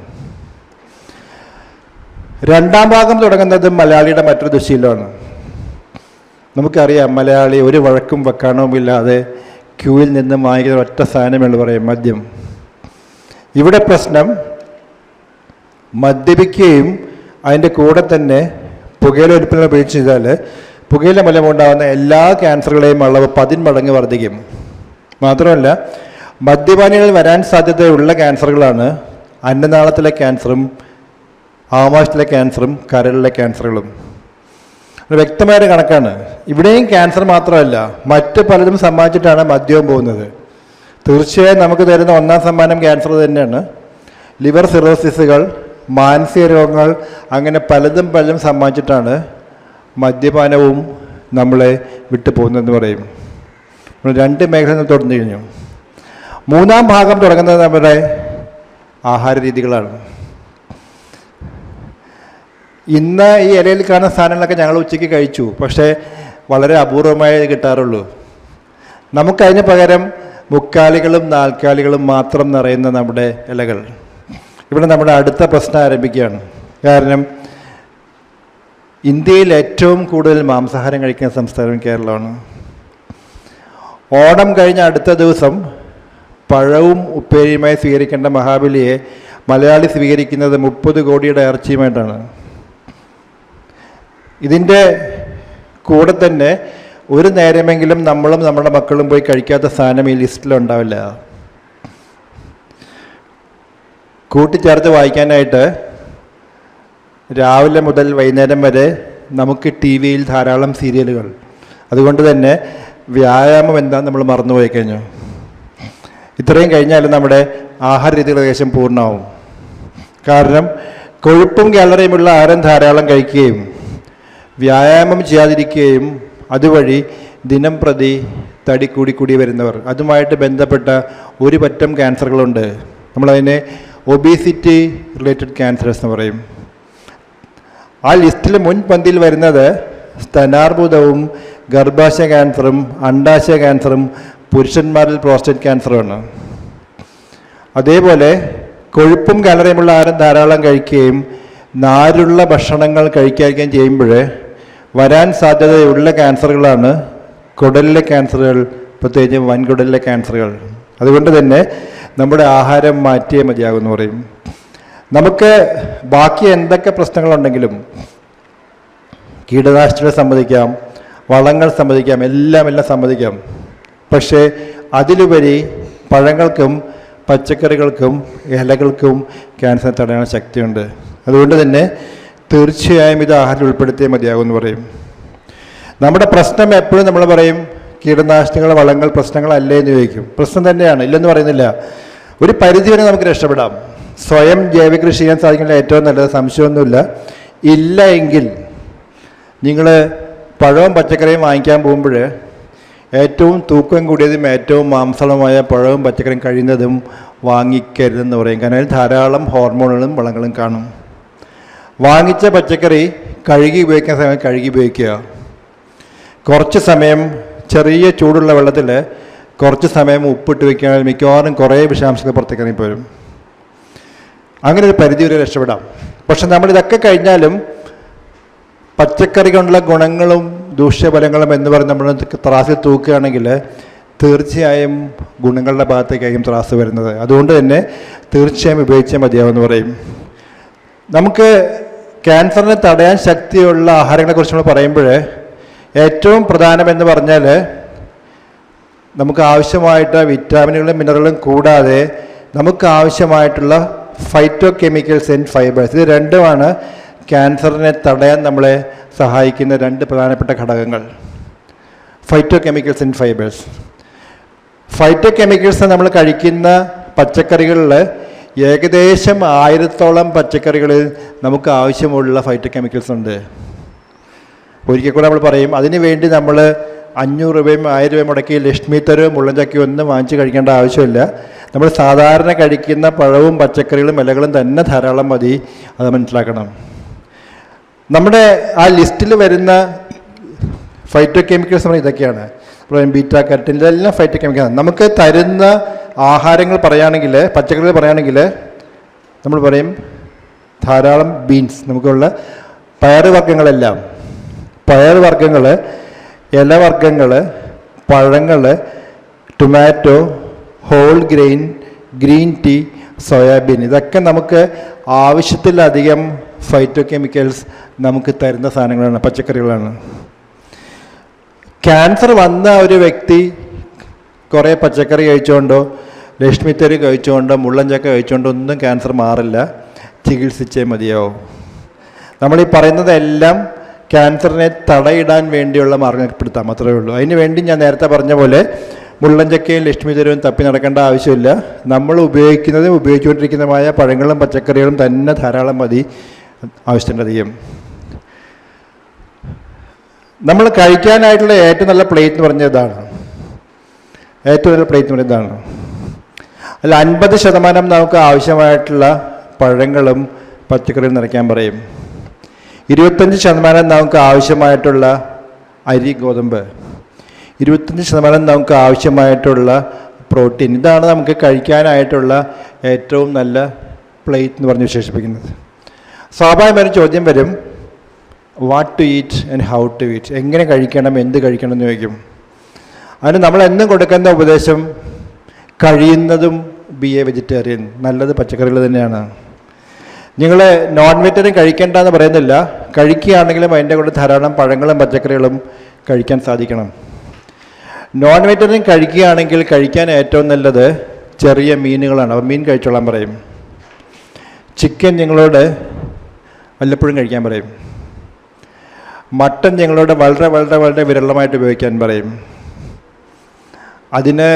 2ാം ഭാഗം തുടങ്ങുന്നത് മലയാളിയുടെ മറ്റൊരു ദുശീലമാണ്. നമുക്കറിയാം മലയാളി ഒരു വഴക്കും വക്കാണവും ഇല്ലാതെ ക്യൂവിൽ നിന്ന് വാങ്ങിക്കുന്ന ഒറ്റ സാധനമെന്ന് പറയും മദ്യം. ഇവിടെ പ്രശ്നം മദ്യപിക്കുകയും അതിൻ്റെ കൂടെ തന്നെ പുകയില ഉൽപ്പന്നങ്ങൾ ഉപയോഗിച്ച് ചെയ്താൽ പുകയില മൂലമുണ്ടാകുന്ന എല്ലാ ക്യാൻസറുകളെയും അളവ് 10 മടങ്ങ് വർദ്ധിക്കും. മാത്രമല്ല മദ്യപാനികളിൽ വരാൻ സാധ്യതയുള്ള ക്യാൻസറുകളാണ് അന്നനാളത്തിലെ ക്യാൻസറും ആമാശയത്തിലെ ക്യാൻസറും കരളിലെ ക്യാൻസറുകളും. വ്യക്തമായൊരു കണക്കാണ്. ഇവിടെയും ക്യാൻസർ മാത്രമല്ല മറ്റ് പലതും സമ്മാനിച്ചിട്ടാണ് മദ്യവും പോകുന്നത്. തീർച്ചയായും നമുക്ക് തരുന്ന ഒന്നാം സമ്മാനം ക്യാൻസർ തന്നെയാണ്. ലിവർ സിറോസിസുകൾ, മാനസിക രോഗങ്ങൾ, അങ്ങനെ പലതും സമ്മാനിച്ചിട്ടാണ് മദ്യപാനവും നമ്മളെ വിട്ടു പോകുന്നതെന്ന് പറയും. നമ്മൾ 2 മേഖലകൾ തുടർന്നു കഴിഞ്ഞു. 3-ാം ഭാഗം തുടങ്ങുന്നത് നമ്മുടെ ആഹാര രീതികളാണ്. ഇന്ന് ഈ ഇലയിൽ കാണുന്ന സാധനങ്ങളൊക്കെ ഞങ്ങൾ ഉച്ചയ്ക്ക് കഴിച്ചു, പക്ഷേ വളരെ അപൂർവമായേ കിട്ടാറുള്ളൂ. നമുക്കതിന് പകരം മുക്കാലികളും നാൽക്കാലികളും മാത്രം നിറയുന്ന നമ്മുടെ ഇലകൾ. ഇവിടെ നമ്മുടെ അടുത്ത പ്രശ്നം ആരംഭിക്കുകയാണ്. കാരണം ഇന്ത്യയിൽ ഏറ്റവും കൂടുതൽ മാംസാഹാരം കഴിക്കുന്ന സംസ്ഥാനം കേരളമാണ്. ഓണം കഴിഞ്ഞ അടുത്ത ദിവസം പഴവും ഉപ്പേരിയുമായി സ്വീകരിക്കേണ്ട മഹാബലിയെ മലയാളി സ്വീകരിക്കുന്നത് 30 കോടിയുടെ ഇറച്ചിയുമായിട്ടാണ്. ഇതിൻ്റെ കൂടെ തന്നെ ഒരു നേരമെങ്കിലും നമ്മളും നമ്മുടെ മക്കളും പോയി കഴിക്കാത്ത സാധനം ഈ ലിസ്റ്റിലുണ്ടാവില്ല. കൂട്ടിച്ചേർത്ത് വായിക്കാനായിട്ട് രാവിലെ മുതൽ വൈകുന്നേരം വരെ നമുക്ക് ടി വിയിൽ ധാരാളം സീരിയലുകൾ. അതുകൊണ്ട് തന്നെ വ്യായാമം എന്താണെന്ന് നമ്മൾ മറന്നുപോയി കഴിഞ്ഞു. ഇത്രയും കഴിഞ്ഞാലും നമ്മുടെ ആഹാര രീതികൾ ഏകദേശം പൂർണ്ണമാവും. കാരണം കൊഴുപ്പും കാലറിയുമുള്ള ആഹാരം ധാരാളം കഴിക്കുകയും വ്യായാമം ചെയ്യാതിരിക്കുകയും അതുവഴി ദിനം പ്രതി തടി കൂടി വരുന്നവർ, അതുമായിട്ട് ബന്ധപ്പെട്ട ഒരു പറ്റം ക്യാൻസറുകളുണ്ട്. നമ്മളതിനെ ഒബീസിറ്റി റിലേറ്റഡ് ക്യാൻസേഴ്സ് എന്ന് പറയും. ആ ലിസ്റ്റിൽ മുൻപന്തിയിൽ വരുന്നത് സ്തനാർബുദവും ഗർഭാശയ ക്യാൻസറും അണ്ഡാശയ ക്യാൻസറും പുരുഷന്മാരിൽ പ്രോസ്റ്റേറ്റ് ക്യാൻസറുമാണ്. അതേപോലെ കൊഴുപ്പും കാലറിയുമുള്ള ആഹാരം ധാരാളം കഴിക്കുകയും നാരുള്ള ഭക്ഷണങ്ങൾ കഴിക്കുകയും ചെയ്യുമ്പോൾ വരാൻ സാധ്യതയുള്ള ക്യാൻസറുകളാണ് കുടലിലെ ക്യാൻസറുകൾ, പ്രത്യേകിച്ചും വൻകുടലിലെ ക്യാൻസറുകൾ. അതുകൊണ്ട് തന്നെ നമ്മുടെ ആഹാരം മാറ്റിയേ മതിയാകുമെന്ന് പറയും. നമുക്ക് ബാക്കി എന്തൊക്കെ പ്രശ്നങ്ങളുണ്ടെങ്കിലും കീടനാശിനികൾ സമ്മതിക്കാം, വളങ്ങൾ സമ്മതിക്കാം, എല്ലാം സമ്മതിക്കാം. പക്ഷേ അതിലുപരി പഴങ്ങൾക്കും പച്ചക്കറികൾക്കും ഇലകൾക്കും ക്യാൻസർ തടയാൻ ശക്തിയുണ്ട്. അതുകൊണ്ട് തന്നെ തീർച്ചയായും ഇത് ആഹാരം ഉൾപ്പെടുത്തിയേ മതിയാകുമെന്ന് പറയും. നമ്മുടെ പ്രശ്നം എപ്പോഴും നമ്മൾ പറയും കീടനാശിനികൾ വളങ്ങൾ പ്രശ്നങ്ങളല്ലേ എന്ന് ചോദിക്കും. പ്രശ്നം തന്നെയാണ്, ഇല്ലെന്ന് പറയുന്നില്ല. ഒരു പരിധി വരെ നമുക്ക് രക്ഷപ്പെടാം. സ്വയം ജൈവ കൃഷി ചെയ്യാൻ സാധിക്കുന്ന ഏറ്റവും നല്ലത്, സംശയമൊന്നുമില്ല. ഇല്ല എങ്കിൽ നിങ്ങൾ പഴവും പച്ചക്കറിയും വാങ്ങിക്കാൻ പോകുമ്പോൾ ഏറ്റവും തൂക്കം കൂടിയതും ഏറ്റവും മാംസളമായ പഴവും പച്ചക്കറിയും കഴിയുന്നതും വാങ്ങിക്കരുതെന്ന് പറയും. കാരണം അതിൽ ധാരാളം ഹോർമോണുകളും വളങ്ങളും കാണും. വാങ്ങിച്ച പച്ചക്കറി കഴുകി ഉപയോഗിക്കുന്ന സമയം കഴുകി ഉപയോഗിക്കുക. കുറച്ച് സമയം ചെറിയ ചൂടുള്ള വെള്ളത്തിൽ കുറച്ച് സമയം ഉപ്പിട്ട് വയ്ക്കുകയാണെങ്കിൽ മിക്കവാറും കുറേ വിഷാംശങ്ങൾ പുറത്തേക്ക് ഇറങ്ങിപ്പോരും. അങ്ങനെ ഒരു പരിധി വരെ രക്ഷപ്പെടാം. പക്ഷെ നമ്മളിതൊക്കെ കഴിഞ്ഞാലും പച്ചക്കറി കൊണ്ടുള്ള ഗുണങ്ങളും ദൂഷ്യഫലങ്ങളും എന്ന് പറഞ്ഞ് നമ്മൾ ത്രാസിൽ തൂക്കുകയാണെങ്കിൽ തീർച്ചയായും ഗുണങ്ങളുടെ ഭാഗത്തേക്കായിരിക്കും ത്രാസ് വരുന്നത്. അതുകൊണ്ട് തന്നെ തീർച്ചയായും ഉപയോഗിച്ചേ മതിയാവുമെന്ന് പറയും. നമുക്ക് ക്യാൻസറിനെ തടയാൻ ശക്തിയുള്ള ആഹാരങ്ങളെക്കുറിച്ച് നമ്മൾ പറയുമ്പോൾ ഏറ്റവും പ്രധാനമെന്ന് പറഞ്ഞാൽ നമുക്ക് ആവശ്യമായിട്ട് വിറ്റാമിനുകളും മിനറലും കൂടാതെ നമുക്ക് ആവശ്യമായിട്ടുള്ള ഫൈറ്റോ കെമിക്കൽസ് ആൻഡ് ഫൈബേഴ്സ്, ഇത് രണ്ടുമാണ് ക്യാൻസറിനെ തടയാൻ നമ്മളെ സഹായിക്കുന്ന 2 പ്രധാനപ്പെട്ട ഘടകങ്ങൾ. Phyto chemicals and fibres. Phyto chemicals നമ്മൾ കഴിക്കുന്ന പച്ചക്കറികളിൽ ഏകദേശം 1000-ഓളം പച്ചക്കറികളിൽ നമുക്ക് ആവശ്യമുള്ള ഫൈറ്റോ കെമിക്കൽസ് ഉണ്ട്. ഒരിക്കൽ കൂടെ നമ്മൾ പറയും, അതിനു വേണ്ടി നമ്മൾ 500 രൂപയും 1000 രൂപയും മുടക്കി ലക്ഷ്മി തരവും മുള്ളൻചക്കയും ഒന്നും വാങ്ങിച്ച് കഴിക്കേണ്ട ആവശ്യമില്ല. നമ്മൾ സാധാരണ കഴിക്കുന്ന പഴവും പച്ചക്കറികളും ഇലകളും തന്നെ ധാരാളം മതി. അത് മനസ്സിലാക്കണം. നമ്മുടെ ആ ലിസ്റ്റിൽ വരുന്ന ഫൈറ്റോ കെമിക്കൽസ് നമ്മൾ ഇതൊക്കെയാണ്. ബീറ്റ കരട്ടിൻ, ഇതെല്ലാം ഫൈറ്റോ കെമിക്കൽസ്. നമുക്ക് തരുന്ന ആഹാരങ്ങൾ പറയുകയാണെങ്കിൽ, പച്ചക്കറികൾ പറയുകയാണെങ്കിൽ നമ്മൾ പറയും ധാരാളം ബീൻസ്, നമുക്കുള്ള പയറുവർഗ്ഗങ്ങളെല്ലാം. പയറുവർഗ്ഗങ്ങൾ ഇലവർഗ്ഗങ്ങൾ, പഴങ്ങൾ, tomato, whole grain, green tea, soybean, ഇതൊക്കെ നമുക്ക് ആവശ്യത്തിലധികം ഫൈറ്റോ കെമിക്കൽസ് നമുക്ക് തരുന്ന സാധനങ്ങളാണ്, പച്ചക്കറികളാണ്. ക്യാൻസർ വന്ന ഒരു വ്യക്തി കുറേ പച്ചക്കറി കഴിച്ചുകൊണ്ടോ ലക്ഷ്മിത്തരി കഴിച്ചുകൊണ്ടോ മുള്ളൻചക്ക കഴിച്ചുകൊണ്ടോ ഒന്നും ക്യാൻസർ മാറില്ല, ചികിത്സിച്ചേ മതിയാവും. നമ്മളീ പറയുന്നതെല്ലാം ക്യാൻസറിനെ തടയിടാൻ വേണ്ടിയുള്ള മാർഗ്ഗപ്പെടുത്താം, അത്രയേ ഉള്ളൂ. അതിന് വേണ്ടി ഞാൻ നേരത്തെ പറഞ്ഞ പോലെ മുള്ളൻചക്കയും ലക്ഷ്മിത്തരവും തപ്പി നടക്കേണ്ട ആവശ്യമില്ല. നമ്മൾ ഉപയോഗിച്ചുകൊണ്ടിരിക്കുന്നതുമായ പഴങ്ങളും പച്ചക്കറികളും തന്നെ ധാരാളം മതി ആവശ്യത്തിനധികം. നമ്മൾ കഴിക്കാനായിട്ടുള്ള ഏറ്റവും നല്ല പ്ലേറ്റ് എന്ന് പറഞ്ഞാൽ ഇതാണ്. ഏറ്റവും നല്ല പ്ലേറ്റ് എന്ന് പറഞ്ഞാൽ ഇതാണ്. അല്ല, 50% നമുക്ക് ആവശ്യമായിട്ടുള്ള പഴങ്ങളും പച്ചക്കറികളും നിറയ്ക്കാൻ പറയും. 25% നമുക്ക് ആവശ്യമായിട്ടുള്ള അരി, ഗോതമ്പ്. 25% നമുക്ക് ആവശ്യമായിട്ടുള്ള പ്രോട്ടീൻ. ഇതാണ് നമുക്ക് കഴിക്കാനായിട്ടുള്ള ഏറ്റവും നല്ല പ്ലേറ്റ് എന്ന് പറഞ്ഞ് വിശേഷിപ്പിക്കുന്നത്. സ്വാഭാവികമായൊരു ചോദ്യം വരും, what to eat and how to eat, എങ്ങനെ കഴിക്കണം, എന്ത് കഴിക്കണം എന്ന് ചോദിക്കും. അതിന് നമ്മൾ എന്നും കൊടുക്കുന്ന ഉപദേശം കഴിയുന്നതും ബി എ വെജിറ്റേറിയൻ, നല്ലത് പച്ചക്കറികൾ തന്നെയാണ്. നിങ്ങൾ നോൺ വെജിറ്റേറിയൻ കഴിക്കേണ്ടെന്ന് പറയുന്നില്ല, കഴിക്കുകയാണെങ്കിലും അതിൻ്റെ കൂടെ ധാരാളം പഴങ്ങളും പച്ചക്കറികളും കഴിക്കാൻ സാധിക്കണം. നോൺ വെജിറ്റേറിയൻ കഴിക്കുകയാണെങ്കിൽ കഴിക്കാൻ ഏറ്റവും നല്ലത് ചെറിയ മീനുകളാണ്. അപ്പോൾ മീൻ കഴിച്ചോളാൻ പറയും. ചിക്കൻ ഞങ്ങളോട് വല്ലപ്പോഴും കഴിക്കാൻ പറയും. മട്ടൻ ഞങ്ങളോട് വളരെ വളരെ വളരെ വിരളമായിട്ട് ഉപയോഗിക്കാൻ പറയും. അതിന്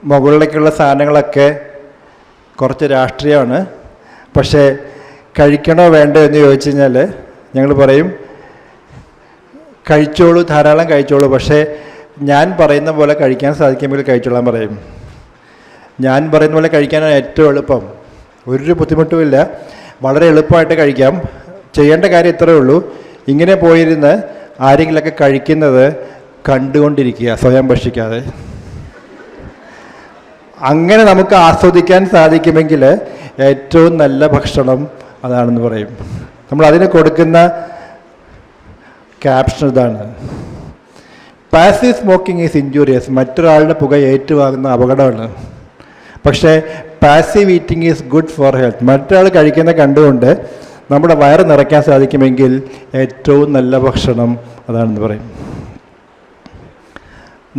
മുകളിലേക്കുള്ള സാധനങ്ങളൊക്കെ കുറച്ച് രാഷ്ട്രീയമാണ്. പക്ഷേ കഴിക്കണോ വേണ്ടോ എന്ന് ചോദിച്ചു കഴിഞ്ഞാൽ ഞങ്ങൾ പറയും കഴിച്ചോളൂ, ധാരാളം കഴിച്ചോളൂ, പക്ഷേ ഞാൻ പറയുന്ന പോലെ കഴിക്കാൻ സാധിക്കുമെങ്കിൽ കഴിച്ചോളാൻ പറയും. ഞാൻ പറയുന്ന പോലെ കഴിക്കാനാണ് ഏറ്റവും എളുപ്പം, ഒരു ബുദ്ധിമുട്ടുമില്ല, വളരെ എളുപ്പമായിട്ട് കഴിക്കാം. ചെയ്യേണ്ട കാര്യം ഇത്രയേ ഉള്ളൂ, ഇങ്ങനെ പോയിരുന്ന് ആരെങ്കിലുമൊക്കെ കഴിക്കുന്നത് കണ്ടുകൊണ്ടിരിക്കുക, സ്വയം ഭക്ഷിക്കാതെ. അങ്ങനെ നമുക്ക് ആസ്വദിക്കാൻ സാധിക്കുമെങ്കിൽ ഏറ്റവും നല്ല ഭക്ഷണം അതാണെന്ന് പറയും. നമ്മൾ അതിന് കൊടുക്കുന്ന ക്യാപ്ഷൻ ഇതാണ്, പാസീവ് സ്മോക്കിംഗ് ഈസ് ഇഞ്ചൂറിയസ്, മറ്റൊരാളുടെ പുക ഏറ്റുവാങ്ങുന്ന അപകടമാണ്. പക്ഷേ passive eating is good for health, മറ്റൊരാൾ കഴിക്കുന്ന കണ്ടുകൊണ്ട് നമ്മുടെ വയറ് നിറയ്ക്കാൻ സാധിക്കുമെങ്കിൽ ഏറ്റവും നല്ല ഭക്ഷണം അതാണെന്ന് പറയും.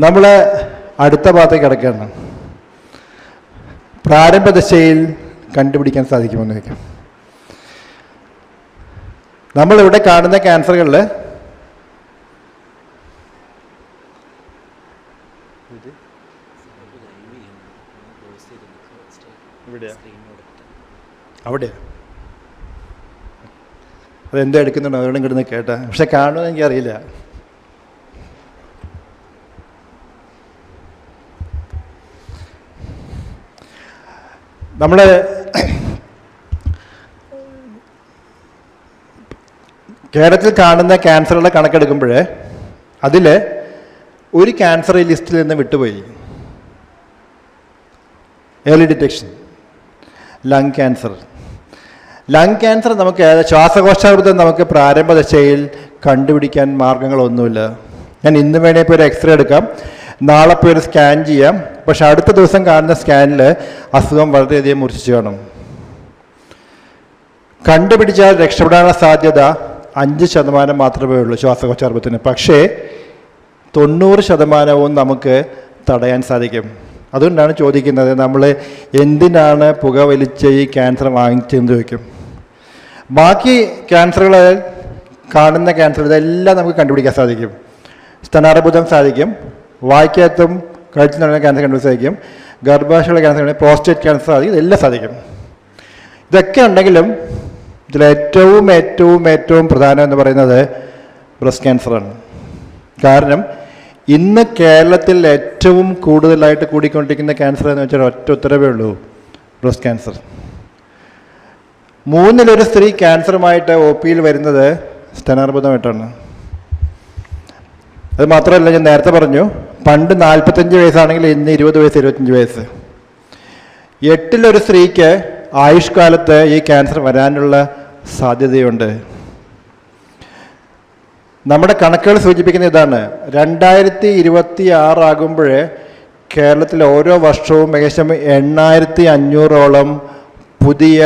നമ്മൾ അടുത്ത ഭാഗത്തേക്ക് കിടക്കുകയാണ്. പ്രാരംഭ ദശയിൽ കണ്ടുപിടിക്കാൻ സാധിക്കുമെന്ന് വയ്ക്കും. നമ്മളിവിടെ കാണുന്ന ക്യാൻസറുകളിൽ അവിടെ അതെന്താ എടുക്കുന്നുണ്ടോ, അതുകൊണ്ട് കിടന്ന് കേട്ടാ, പക്ഷെ കാണുമെന്ന് എനിക്കറിയില്ല. നമ്മൾ കേരളത്തിൽ കാണുന്ന ക്യാൻസറുകളുടെ കണക്കെടുക്കുമ്പോൾ അതിൽ ഒരു ക്യാൻസർ ഈ ലിസ്റ്റിൽ നിന്ന് വിട്ടുപോയി. Early detection, lung cancer. Lung cancer നമുക്ക് ശ്വാസകോശാർബുദം നമുക്ക് പ്രാരംഭ ദശയിൽ കണ്ടുപിടിക്കാൻ മാർഗങ്ങളൊന്നുമില്ല. ഞാൻ ഇന്ന് വേണേൽ ഇപ്പോൾ ഒരു എക്സ്റേ എടുക്കാം, നാളെ പോയി ഒരു സ്കാൻ ചെയ്യാം, പക്ഷെ അടുത്ത ദിവസം കാണുന്ന സ്കാനിൽ അസുഖം വളരെയധികം മൂർച്ഛിച്ചു കാണും. കണ്ടുപിടിച്ചാൽ രക്ഷപ്പെടാനുള്ള സാധ്യത 5% മാത്രമേ ഉള്ളൂ ശ്വാസകോശാർബുദത്തിന്. പക്ഷേ 90% നമുക്ക് തടയാൻ സാധിക്കും. അതുകൊണ്ടാണ് ചോദിക്കുന്നത്, നമ്മൾ എന്തിനാണ് പുകവലിച്ച് ഈ ക്യാൻസർ വാങ്ങിച്ചതെന്ന് ചോദിക്കും. ബാക്കി ക്യാൻസറുകൾ, കാണുന്ന ക്യാൻസർ ഇതെല്ലാം നമുക്ക് കണ്ടുപിടിക്കാൻ സാധിക്കും. സ്തനാർബുദം സാധിക്കും, വായ്ക്കകത്തും കഴുത്തിൽ നടക്കുന്ന ക്യാൻസർ കണ്ടുപിടിക്കാൻ സാധിക്കും, ഗർഭാശയമുള്ള ക്യാൻസർ, പ്രോസ്റ്റേറ്റ് ക്യാൻസർ സാധിക്കും, ഇതെല്ലാം സാധിക്കും. ഇതൊക്കെ ഉണ്ടെങ്കിലും ഇതിലേറ്റവും ഏറ്റവും ഏറ്റവും പ്രധാനം എന്ന് പറയുന്നത് ബ്രസ്റ്റ് ക്യാൻസറാണ്. കാരണം ഇന്ന് കേരളത്തിൽ ഏറ്റവും കൂടുതലായിട്ട് കൂടിക്കൊണ്ടിരിക്കുന്ന ക്യാൻസർ എന്ന് വെച്ചാൽ ഒറ്റ ഉത്തരവേ ഉള്ളൂ, ബ്രസ്റ്റ് ക്യാൻസർ. 3-1 സ്ത്രീ ക്യാൻസറുമായിട്ട് OP-യിൽ വരുന്നത് സ്തനാർബുദമായിട്ടാണ്. അത് മാത്രമല്ല, ഞാൻ നേരത്തെ പറഞ്ഞു, പണ്ട് 45 വയസ്സാണെങ്കിൽ ഇന്ന് 20 വയസ്സ്, 25 വയസ്സ്. 8-1 സ്ത്രീക്ക് ആയുഷ്കാലത്ത് ഈ ക്യാൻസർ വരാനുള്ള സാധ്യതയുണ്ട്. നമ്മുടെ കണക്കുകൾ സൂചിപ്പിക്കുന്ന ഇതാണ്. 2026 ആകുമ്പോൾ കേരളത്തിൽ ഓരോ വർഷവും ഏകദേശം 8500ഓളം പുതിയ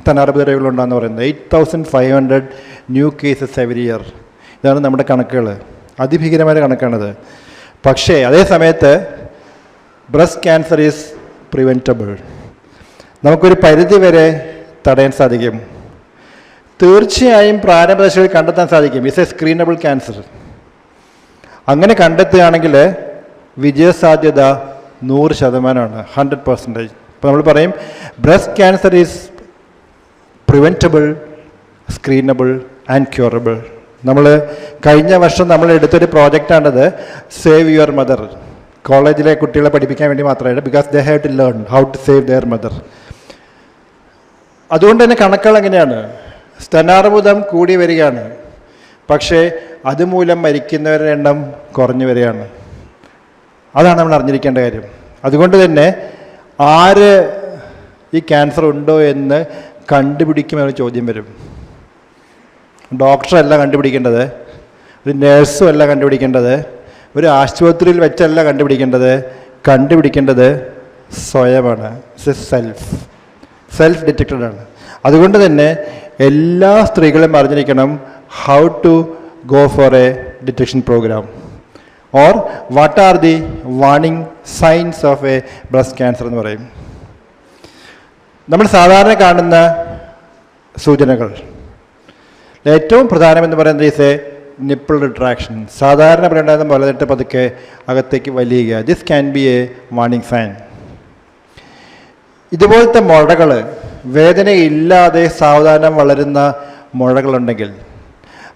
സ്തനാർബുദ രോഗികളുണ്ടെന്ന് പറയുന്നത്. 8500 ന്യൂ കേസസ് എവരി ഇയർ. ഇതാണ് നമ്മുടെ കണക്കുകൾ. അതിഭീകരമായ കണക്കാണിത്. പക്ഷേ അതേ സമയത്ത് ബ്രസ്റ്റ് ക്യാൻസർ ഈസ് പ്രിവെൻറ്റബിൾ. നമുക്കൊരു പരിധി വരെ തടയാൻ സാധിക്കും. തീർച്ചയായും പ്രാരംഭദശയിൽ കണ്ടെത്താൻ സാധിക്കും. It's a screenable cancer. അങ്ങനെ കണ്ടെത്തുകയാണെങ്കിൽ വിജയസാധ്യത 100%, 100%. ഇപ്പോൾ നമ്മൾ പറയും breast cancer is preventable, screenable and curable. നമ്മൾ കഴിഞ്ഞ വർഷം നമ്മൾ എടുത്തൊരു പ്രോജക്റ്റാണത്, സേവ് യുവർ മദർ. കോളേജിലെ കുട്ടികളെ പഠിപ്പിക്കാൻ വേണ്ടി മാത്രമായിട്ട്, because they have to learn how to save their mother. അതുകൊണ്ട് തന്നെ കണക്കുകൾ എങ്ങനെയാണ്? സ്തനാർബുദം കൂടി വരികയാണ്, പക്ഷേ അതുമൂലം മരിക്കുന്നവരുടെ എണ്ണം കുറഞ്ഞു വരികയാണ്. അതാണ് നമ്മൾ അറിഞ്ഞിരിക്കേണ്ട കാര്യം. അതുകൊണ്ട് തന്നെ ആര് ഈ ക്യാൻസർ ഉണ്ടോ എന്ന് കണ്ടുപിടിക്കുമെന്ന ചോദ്യം വരും. ഡോക്ടറല്ല കണ്ടുപിടിക്കേണ്ടത്, ഒരു നേഴ്സും അല്ല കണ്ടുപിടിക്കേണ്ടത്, ഒരു ആശുപത്രിയിൽ വെച്ചല്ല കണ്ടുപിടിക്കേണ്ടത് സ്വയമാണ്. സെൽഫ് ഡിറ്റക്റ്റഡ് ആണ്. അതുകൊണ്ട് തന്നെ എല്ലാ സ്ത്രീകളും അറിഞ്ഞിരിക്കണം how to go for a detection program or what are the warning signs of a breast cancer എന്ന് പറയും. നമ്മൾ സാധാരണ കാണുന്ന സൂചനകൾ ഏറ്റവും പ്രധാനമെന്ന് പറയുന്നത് ഈസ് എ നിപ്പിൾ റിട്രാക്ഷൻ. സാധാരണ പറയേണ്ടത് വലതിട്ട് പതുക്കെ അകത്തേക്ക് വലിയുക. This can be a warning sign. ഇതുപോലത്തെ മുഴകൾ, വേദനയില്ലാതെ സാവധാനം വളരുന്ന മുഴകളുണ്ടെങ്കിൽ,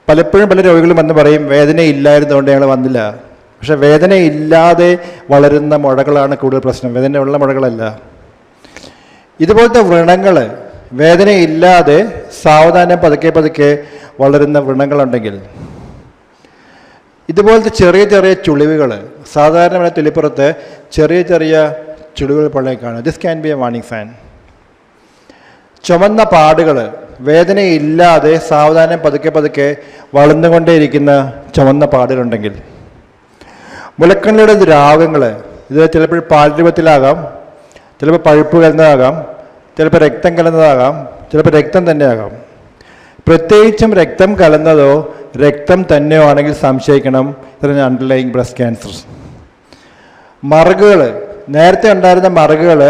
പലപ്പോഴും പല രോഗികളും വന്ന് പറയും വേദനയില്ലായിരുന്നുകൊണ്ട് ഞങ്ങൾ വന്നില്ല. പക്ഷെ വേദനയില്ലാതെ വളരുന്ന മുഴകളാണ് കൂടുതൽ പ്രശ്നം, വേദനയുള്ള മുഴകളല്ല. ഇതുപോലത്തെ വ്രണങ്ങൾ, വേദനയില്ലാതെ സാവധാനം പതുക്കെ വളരുന്ന വ്രണങ്ങളുണ്ടെങ്കിൽ, ഇതുപോലത്തെ ചെറിയ ചെറിയ ചുളിവുകൾ, സാധാരണ തൊലിപ്പുറത്ത് ചെറിയ ചെറിയ ചുളിവുകൾ പഴയക്കാണ്. This can be a warning sign. ചുമന്ന പാടുകൾ, വേദനയില്ലാതെ സാവധാനം പതുക്കെ വളർന്നുകൊണ്ടേയിരിക്കുന്ന ചുമന്ന പാടുകളുണ്ടെങ്കിൽ, മുലക്കണ്ണിയുടെ ദ്രാവകങ്ങൾ, ഇത് ചിലപ്പോൾ പാൽരൂപത്തിലാകാം, ചിലപ്പോൾ പഴുപ്പ് കലർന്നതാകാം, ചിലപ്പോൾ രക്തം കലർന്നതാകാം, ചിലപ്പോൾ രക്തം തന്നെയാകാം. പ്രത്യേകിച്ചും രക്തം കലർന്നതോ രക്തം തന്നെയോ ആണെങ്കിൽ സംശയിക്കണം, ഇതിന് അണ്ടർലൈയിങ് ബ്രസ്റ്റ് ക്യാൻസർ. മറുകുകൾ, നേരത്തെ ഉണ്ടായിരുന്ന മറുകുകൾ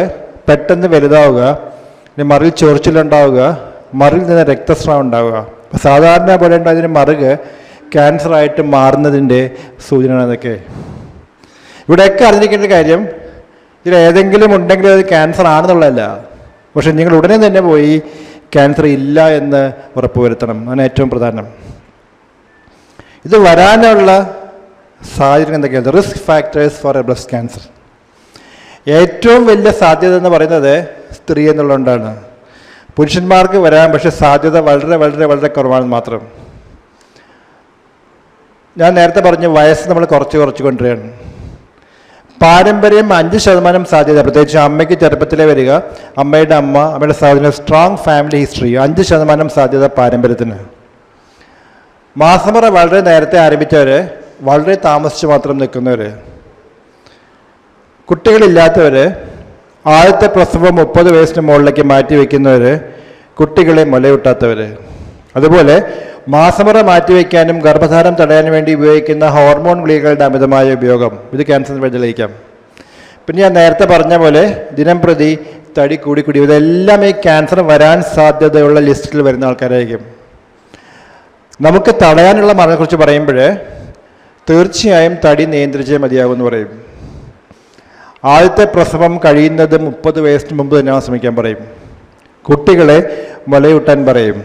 പെട്ടെന്ന് വലുതാവുക, മറിൽ ചൊറിച്ചിലുണ്ടാവുക, മറിൽ നിന്ന് രക്തസ്രാവം ഉണ്ടാവുക. അപ്പോൾ സാധാരണ പോലെ ഉണ്ടായതിന് മറുക് ക്യാൻസറായിട്ട് മാറുന്നതിൻ്റെ സൂചനയാണ് അതൊക്കെ. ഇവിടെയൊക്കെ അറിഞ്ഞിരിക്കേണ്ട കാര്യം, ഇതിൽ ഏതെങ്കിലും ഉണ്ടെങ്കിൽ അത് ക്യാൻസർ ആണെന്നുള്ളതല്ല, പക്ഷെ നിങ്ങൾ ഉടനെ തന്നെ പോയി ക്യാൻസർ ഇല്ല എന്ന് ഉറപ്പുവരുത്തണം. അതാണ് ഏറ്റവും പ്രധാനം. ഇത് വരാനുള്ള സാഹചര്യം എന്തൊക്കെയാണ്? Risk factors four a breast cancer. ഏറ്റവും വലിയ സാധ്യത എന്ന് പറയുന്നത് സ്ത്രീ എന്നുള്ളതുകൊണ്ടാണ്. പുരുഷന്മാർക്ക് വരാൻ പക്ഷെ സാധ്യത വളരെ വളരെ വളരെ കുറവാണെന്ന് മാത്രം. ഞാൻ നേരത്തെ പറഞ്ഞു വയസ്സ് നമ്മൾ കുറച്ച് കൊണ്ടുവരികയാണ്. പാരമ്പര്യം 5% സാധ്യത, പ്രത്യേകിച്ച് അമ്മയ്ക്ക് ചെറുപ്പത്തിലേ വരിക, അമ്മയുടെ അമ്മ, അമ്മയുടെ സാധ്യത, സ്ട്രോങ് ഫാമിലി ഹിസ്റ്ററി, 5% സാധ്യത പാരമ്പര്യത്തിന്. മാസമുറ വളരെ നേരത്തെ ആരംഭിച്ചവർ, വളരെ താമസിച്ച് മാത്രം നിൽക്കുന്നവർ, കുട്ടികളില്ലാത്തവർ, ആദ്യത്തെ പ്രസവം 30 വയസ്സിന് മുകളിലേക്ക് മാറ്റി വയ്ക്കുന്നവർ, കുട്ടികളെ മുലയൂട്ടാത്തവർ, അതുപോലെ മാസമുറ മാറ്റിവെക്കാനും ഗർഭധാരം തടയാനും വേണ്ടി ഉപയോഗിക്കുന്ന ഹോർമോൺ ഗുളികകളുടെ അമിതമായ ഉപയോഗം, ഇത് ക്യാൻസറിന് വഴിതെളിയിക്കാം. പിന്നെ ഞാൻ നേരത്തെ പറഞ്ഞ പോലെ ദിനം പ്രതി തടി കൂടി ഇതെല്ലാം ഈ ക്യാൻസർ വരാൻ സാധ്യതയുള്ള ലിസ്റ്റിൽ വരുന്ന ആൾക്കാരായിരിക്കും. നമുക്ക് തടയാനുള്ള മാർഗ്ഗത്തെക്കുറിച്ച് പറയുമ്പോൾ തീർച്ചയായും തടി നിയന്ത്രിച്ചേ മതിയാകുമെന്ന് പറയും. ആദ്യത്തെ പ്രസവം കഴിയുന്നത് 30 വയസ്സിന് മുമ്പ് തന്നെ ശ്രമിക്കാൻ പറയും. കുട്ടികളെ മുലയൂട്ടാൻ പറയും.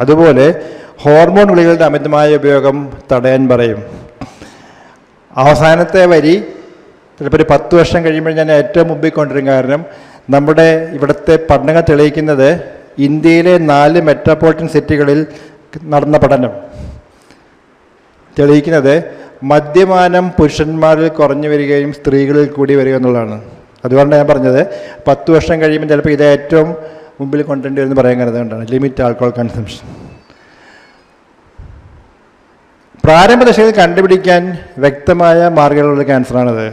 അതുപോലെ ഹോർമോൺ ഗുളികളുടെ അമിതമായ ഉപയോഗം തടയാൻ പറയും. അവസാനത്തെ വരി ചിലപ്പോൾ ഒരു 10 വർഷം കഴിയുമ്പോൾ ഞാൻ ഏറ്റവും മുമ്പിൽ കൊണ്ടുവരും. കാരണം നമ്മുടെ ഇവിടുത്തെ പഠനങ്ങൾ തെളിയിക്കുന്നത് ഇന്ത്യയിലെ 4 മെട്രോപൊളിറ്റൻ സിറ്റികളിൽ നടന്ന പഠനം തെളിയിക്കുന്നത് മദ്യപാനം പുരുഷന്മാരിൽ കുറഞ്ഞു വരികയും സ്ത്രീകളിൽ കൂടി വരിക എന്നുള്ളതാണ്. അതുകൊണ്ടാണ് ഞാൻ പറഞ്ഞത് 10 വർഷം കഴിയുമ്പോൾ ചിലപ്പോൾ ഇത് ഏറ്റവും മുമ്പിൽ കൊണ്ടുവരേണ്ടി വരുമെന്ന് പറയാൻ കാരണം കൊണ്ടാണ് ലിമിറ്റ് ആൽക്കഹോൾ കൺസംഷൻ. പ്രാരംഭ ദശയിൽ കണ്ടുപിടിക്കാൻ വ്യക്തമായ മാർഗങ്ങളുള്ള ക്യാൻസറാണിത്.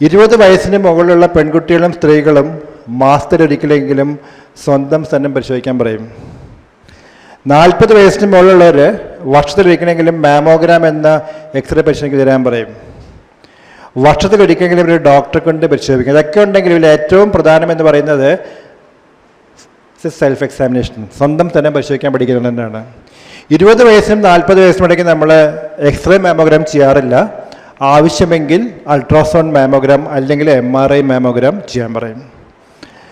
20 വയസ്സിന് മുകളിലുള്ള പെൺകുട്ടികളും സ്ത്രീകളും മാസത്തിലൊരിക്കലെങ്കിലും സ്വന്തം സ്തനം പരിശോധിക്കാൻ പറയും. 40 വയസ്സിന് മുകളിലുള്ളവർ വർഷത്തിലൊരിക്കലെങ്കിലും മാമോഗ്രാം എന്ന എക്സ്റേ പരിശോധനയ്ക്ക് തരാൻ പറയും. വർഷത്തിലൊരിക്കലെങ്കിലും ഒരു ഡോക്ടറെ കൊണ്ട് പരിശോധിക്കും. ഇതൊക്കെ ഉണ്ടെങ്കിലും ഇതിൽ ഏറ്റവും പ്രധാനമെന്ന് പറയുന്നത് സെൽഫ് എക്സാമിനേഷൻ, സ്വന്തം സ്തനം പരിശോധിക്കാൻ പഠിക്കുന്നത് തന്നെയാണ്. 20 വയസ്സിനും 40 വയസ്സിനും ഇടയ്ക്ക് നമ്മൾ എക്സ്റേ മാമോഗ്രാം ചെയ്യാറില്ല. ആവശ്യമെങ്കിൽ അൾട്രാസൗണ്ട് മാമോഗ്രാം അല്ലെങ്കിൽ MRI മാമോഗ്രാം ചെയ്യാൻ പറയും.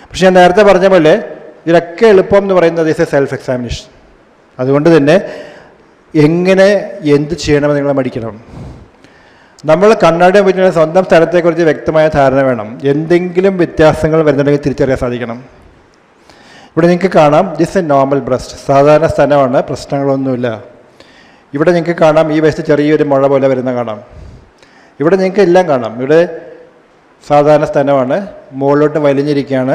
പക്ഷെ ഞാൻ നേരത്തെ പറഞ്ഞ പോലെ ഇതിലൊക്കെ എളുപ്പം എന്ന് പറയുന്നത് സെൽഫ് എക്സാമിനേഷൻ. അതുകൊണ്ട് തന്നെ എങ്ങനെ എന്ത് ചെയ്യണമെന്ന് നിങ്ങൾ പഠിക്കണം. നമ്മൾ കണ്ണാടി പറ്റുന്ന സ്വന്തം സ്ഥലത്തെക്കുറിച്ച് വ്യക്തമായ ധാരണ വേണം. എന്തെങ്കിലും വ്യത്യാസങ്ങൾ വരുന്നുണ്ടെങ്കിൽ തിരിച്ചറിയാൻ സാധിക്കണം. ഇവിടെ നിങ്ങൾക്ക് കാണാം ദിസ് എ നോർമൽ ബ്രസ്റ്റ്, സാധാരണ സ്ഥലമാണ്, പ്രശ്നങ്ങളൊന്നുമില്ല. ഇവിടെ നിങ്ങൾക്ക് കാണാം ഈ വശത്ത് ചെറിയൊരു മുഴ പോലെ വരുന്ന കാണാം. ഇവിടെ നിങ്ങൾക്ക് എല്ലാം കാണാം. ഇവിടെ സാധാരണ സ്ഥലമാണ്, മുകളിലോട്ട് വലിഞ്ഞിരിക്കുകയാണ്,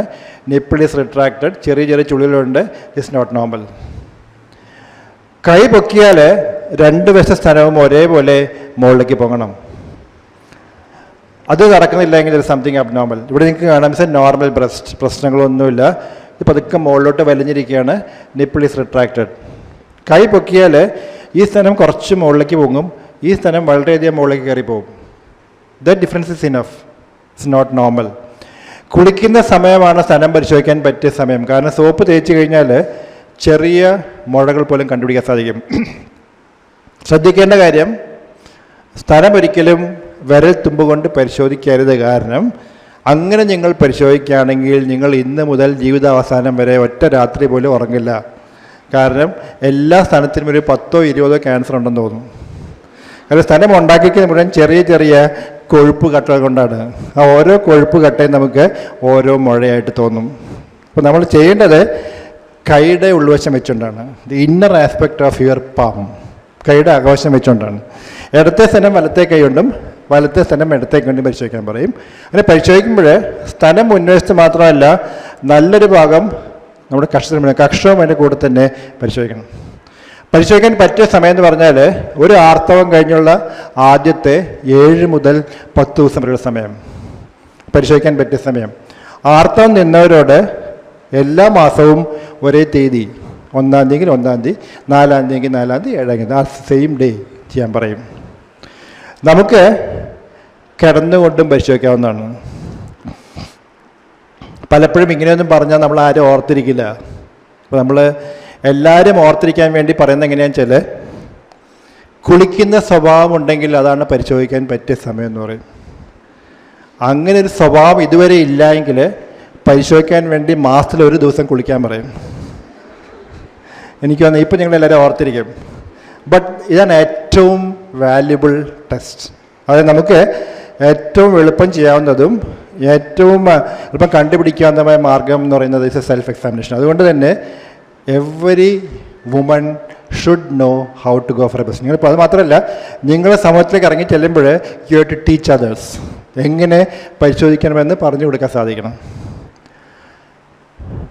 നിപ്പിൾ ഈസ് റിട്രാക്റ്റഡ്, ചെറിയ ചെറിയ ചുളികളുണ്ട്, ഇറ്റ്സ് നോട്ട് നോർമൽ. കൈ പൊക്കിയാൽ 2 വശ സ്ഥലവും ഒരേപോലെ മുകളിലേക്ക് പോകണം. അത് നടക്കുന്നില്ലെങ്കിൽ ഇത് സംതിങ് അബ്നോർമൽ. ഇവിടെ നിങ്ങൾക്ക് കാണാം ഇറ്റ്സ് എ നോർമൽ ബ്രസ്റ്റ്, പ്രശ്നങ്ങളൊന്നുമില്ല. ഇത് പതുക്കെ മുകളിലോട്ട് വലിഞ്ഞിരിക്കുകയാണ്, നിപ്പിൾ ഈസ് റിട്രാക്റ്റഡ്. കൈ പൊക്കിയാൽ ഈ സ്ഥലം കുറച്ച് മുകളിലേക്ക് പോകും, ഈ സ്ഥലം വളരെയധികം മുകളിലേക്ക് കയറി പോകും. The difference is enough, it's not normal. കുളിക്കുന്ന സമയമാണ് സ്ഥലം പരിശോധിക്കാൻ പറ്റിയ സമയം. കാരണം സോപ്പ് തേച്ച് കഴിഞ്ഞാൽ ചെറിയ മുഴകൾ പോലും കണ്ടുപിടിക്കാൻ സാധിക്കും. ശ്രദ്ധിക്കേണ്ട കാര്യം, സ്ഥലം ഒരിക്കലും വിരൽ തുമ്പ് കൊണ്ട് പരിശോധിക്കരുത്. കാരണം അങ്ങനെ നിങ്ങൾ പരിശോധിക്കുകയാണെങ്കിൽ നിങ്ങൾ ഇന്ന് മുതൽ ജീവിതാവസാനം വരെ ഒറ്റ രാത്രി പോലും ഉറങ്ങില്ല. കാരണം എല്ലാ സ്ഥലത്തിനും ഒരു 10-20 ക്യാൻസർ ഉണ്ടെന്ന് തോന്നും. കാരണം സ്ഥലം ഉണ്ടാക്കിക്കുന്ന മുഴുവൻ ചെറിയ ചെറിയ കൊഴുപ്പ് കട്ടകൾ കൊണ്ടാണ്. ആ ഓരോ കൊഴുപ്പ് കട്ടയും നമുക്ക് ഓരോ മുഴയായിട്ട് തോന്നും. അപ്പോൾ നമ്മൾ ചെയ്യേണ്ടത് കൈയുടെ ഉൾവശം വെച്ചുകൊണ്ടാണ്. The inner aspect of your palm, കൈയുടെ അകവശം വെച്ചുകൊണ്ടാണ്. ഇടത്തെ സ്ഥലം വലത്തെ കൈ കൊണ്ടും വലത്തെ സ്ഥലം ഇടത്തെ കൊണ്ടും പരിശോധിക്കാൻ പറയും. അങ്ങനെ പരിശോധിക്കുമ്പോൾ സ്ഥലം മുൻവശത്ത് മാത്രമല്ല, നല്ലൊരു ഭാഗം നമ്മുടെ കക്ഷവും അതിൻ്റെ കൂടെ തന്നെ പരിശോധിക്കണം. പരിശോധിക്കാൻ പറ്റിയ സമയം എന്ന് പറഞ്ഞാൽ ഒരു ആർത്തവം കഴിഞ്ഞുള്ള ആദ്യത്തെ 7 മുതൽ 10 ദിവസം വരെയുള്ള സമയം പരിശോധിക്കാൻ പറ്റിയ സമയം. ആർത്തവം നിന്നവരോട് എല്ലാ മാസവും ഒരേ തീയതി, 1-ാം തീയതി 1-ാം തീയതി, 4-ാം തീയതി 4-ാം തീയതി, 7-ാം തീയതി, ആ സെയിം ഡേ ചെയ്യാൻ പറയും. നമുക്ക് കിടന്നുകൊണ്ടും പരിശോധിക്കാവുന്നതാണ്. പലപ്പോഴും ഇങ്ങനെയൊന്നും പറഞ്ഞാൽ നമ്മൾ ആരും ഓർത്തിരിക്കില്ല. അപ്പോൾ നമ്മൾ എല്ലാവരും ഓർത്തിരിക്കാൻ വേണ്ടി പറയുന്നത് എങ്ങനെയാണെന്ന് വെച്ചാൽ, കുളിക്കുന്ന സ്വഭാവം ഉണ്ടെങ്കിൽ അതാണ് പരിശോധിക്കാൻ പറ്റിയ സമയം എന്ന് പറയും. അങ്ങനെ ഒരു സ്വഭാവം ഇതുവരെ ഇല്ല എങ്കിൽ പരിശോധിക്കാൻ വേണ്ടി മാസത്തിൽ 1 ദിവസം കുളിക്കാൻ പറയും. എനിക്ക് തോന്നുന്നു ഇപ്പം നിങ്ങളെല്ലാവരും ഓർത്തിരിക്കും. ബട്ട് ഇതാണ് ഏറ്റവും വാല്യുബിൾ ടെസ്റ്റ്. അതായത് നമുക്ക് ഏറ്റവും എളുപ്പം ചെയ്യാവുന്നതും ഏറ്റവും എളുപ്പം കണ്ടുപിടിക്കാവുന്നതുമായ മാർഗം എന്ന് പറയുന്നത് ഇസ് എ സെൽഫ് എക്സാമിനേഷൻ. അതുകൊണ്ട് തന്നെ every woman should know how to go for a breast. നിങ്ങൾ അത് മാത്രമല്ല, നിങ്ങൾ സമൂഹത്തിലേക്ക് ഇറങ്ങി ചെല്ലുമ്പോൾ you have to teach others എങ്ങനെ പരിശോധിക്കണമെന്ന് പറഞ്ഞു കൊടുക്കാൻ സാധിക്കണം.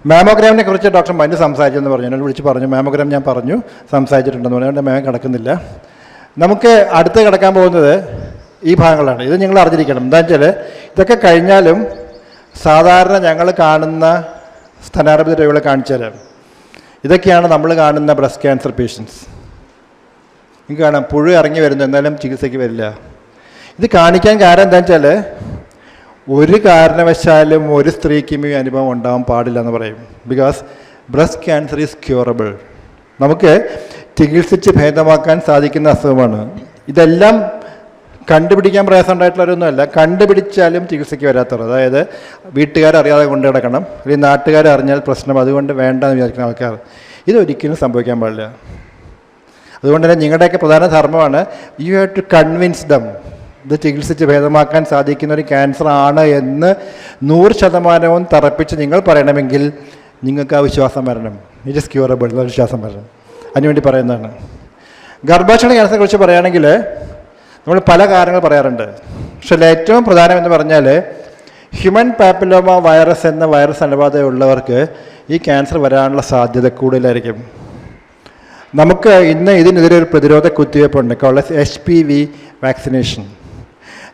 മാമോഗ്രാമിനെ കുറിച്ച് ഡോക്ടർ മനു സംസാരിച്ചെന്ന് പറഞ്ഞു, എന്നോട് വിളിച്ച് പറഞ്ഞു മാമോഗ്രാം ഞാൻ പറഞ്ഞു സംസാരിച്ചിട്ടുണ്ടെന്ന് പറഞ്ഞുകൊണ്ട് മാം കിടക്കുന്നില്ല. നമുക്ക് അടുത്ത് കിടക്കാൻ പോകുന്നത് ഈ ഭാഗങ്ങളാണ്. ഇത് നിങ്ങൾ അറിഞ്ഞിരിക്കണം. എന്താ വെച്ചാൽ ഇതൊക്കെ കഴിഞ്ഞാലും സാധാരണ ഞങ്ങൾ കാണുന്ന സ്ഥാനാർബുദ രോഗികളെ കാണിച്ചു തരാം. ഇതൊക്കെയാണ് നമ്മൾ കാണുന്ന ബ്രസ്റ്റ് ക്യാൻസർ പേഷ്യൻസ്. നിങ്ങൾക്ക് കാണാം പുഴു ഇറങ്ങി വരുന്നു, എന്നാലും ചികിത്സയ്ക്ക് വരില്ല. ഇത് കാണിക്കാൻ കാരണം എന്താ വെച്ചാൽ ഒരു കാരണവശാലും ഒരു സ്ത്രീക്കും ഈ അനുഭവം ഉണ്ടാകാൻ പാടില്ല എന്ന് പറയും. Because breast cancer is curable. നമുക്ക് ചികിത്സിച്ച് ഭേദമാക്കാൻ സാധിക്കുന്ന അസുഖമാണ്. ഇതെല്ലാം കണ്ടുപിടിക്കാൻ പ്രയാസം ഉണ്ടായിട്ടുള്ളവരൊന്നുമല്ല, കണ്ടുപിടിച്ചാലും ചികിത്സയ്ക്ക് വരാത്തവർ. അതായത് വീട്ടുകാരറിയാതെ കൊണ്ട് കിടക്കണം, അല്ലെങ്കിൽ നാട്ടുകാരറിഞ്ഞാൽ പ്രശ്നം, അതുകൊണ്ട് വേണ്ടെന്ന് വിചാരിക്കുന്ന ആൾക്കാർ. ഇതൊരിക്കലും സംഭവിക്കാൻ പാടില്ല. അതുകൊണ്ട് തന്നെ നിങ്ങളുടെയൊക്കെ പ്രധാന ധർമ്മമാണ് you have to convince them ഇത് ചികിത്സിച്ച് ഭേദമാക്കാൻ സാധിക്കുന്ന ഒരു ക്യാൻസർ ആണ് എന്ന് 100% തറപ്പിച്ച് നിങ്ങൾ പറയണമെങ്കിൽ നിങ്ങൾക്ക് ആ വിശ്വാസം വരണം. ഇറ്റ് ഇസ് ക്യൂറബിൾ എന്ന വിശ്വാസം വരണം. അതിനുവേണ്ടി പറയുന്നതാണ്. ഗർഭാശയ ക്യാൻസറെ കുറിച്ച് പറയുകയാണെങ്കിൽ നമ്മൾ പല കാര്യങ്ങൾ പറയാറുണ്ട്. പക്ഷേ ഏറ്റവും പ്രധാനമെന്ന് പറഞ്ഞാൽ ഹ്യൂമൻ പാപ്പിലോമ വൈറസ് എന്ന വൈറസ് അണുബാധയുള്ളവർക്ക് ഈ ക്യാൻസർ വരാനുള്ള സാധ്യത കൂടുതലായിരിക്കും. നമുക്ക് ഇന്ന് ഇതിനെതിരെ ഒരു പ്രതിരോധ കുത്തിവയ്പ്പുണ്ട്, കോൾഡ് HPV വാക്സിനേഷൻ.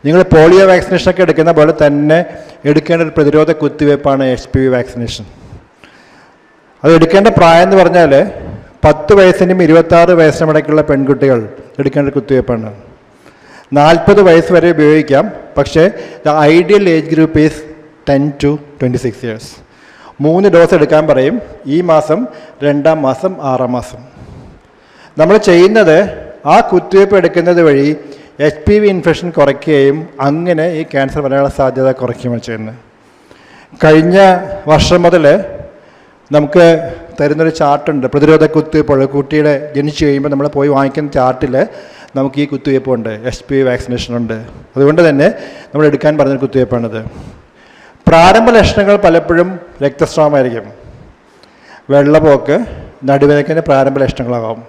നിങ്ങൾ പോളിയോ വാക്സിനേഷനൊക്കെ എടുക്കുന്ന പോലെ തന്നെ എടുക്കേണ്ട ഒരു പ്രതിരോധ കുത്തിവയ്പ്പാണ് HPV വാക്സിനേഷൻ. അത് എടുക്കേണ്ട പ്രായം എന്ന് പറഞ്ഞാൽ 10 വയസ്സിനും 26 വയസ്സിനും ഇടയ്ക്കുള്ള പെൺകുട്ടികൾ എടുക്കേണ്ട കുത്തിവയ്പ്പാണ്. 40 വയസ്സ് വരെ ഉപയോഗിക്കാം, പക്ഷേ the ideal age group is 10 to 26 years. 3 dose എടുക്കാൻ പറയും, ഈ മാസം, 2-ാം മാസം, 6-ാം മാസം. നമ്മൾ ചെയ്യുന്നത് ആ കുത്തിവയ്പ്പ് എടുക്കുന്നത് വഴി HPV ഇൻഫെക്ഷൻ കുറയ്ക്കുകയും അങ്ങനെ ഈ ക്യാൻസർ വരാനുള്ള സാധ്യത കുറയ്ക്കുകയും ചെയ്യുന്നത്. കഴിഞ്ഞ വർഷം മുതൽ നമുക്ക് തരുന്നൊരു ചാർട്ടുണ്ട്, പ്രതിരോധ കുത്തിവയ്പ്പുള്ള കുട്ടിയുടെ ജനിച്ചു കഴിയുമ്പോൾ നമ്മൾ പോയി വാങ്ങിക്കുന്ന ചാർട്ടിൽ നമുക്ക് ഈ കുത്തിവയ്പ്പുണ്ട്, HPV വാക്സിനേഷനുണ്ട്. അതുകൊണ്ട് തന്നെ നമ്മൾ എടുക്കാൻ പറഞ്ഞൊരു കുത്തിവയ്പ്പാണിത്. പ്രാരംഭ ലക്ഷണങ്ങൾ പലപ്പോഴും രക്തസ്രാവമായിരിക്കും, വെള്ളപ്പോക്ക്, നടുവേദനയ്ക്ക് പ്രാരംഭ ലക്ഷണങ്ങളാകാം.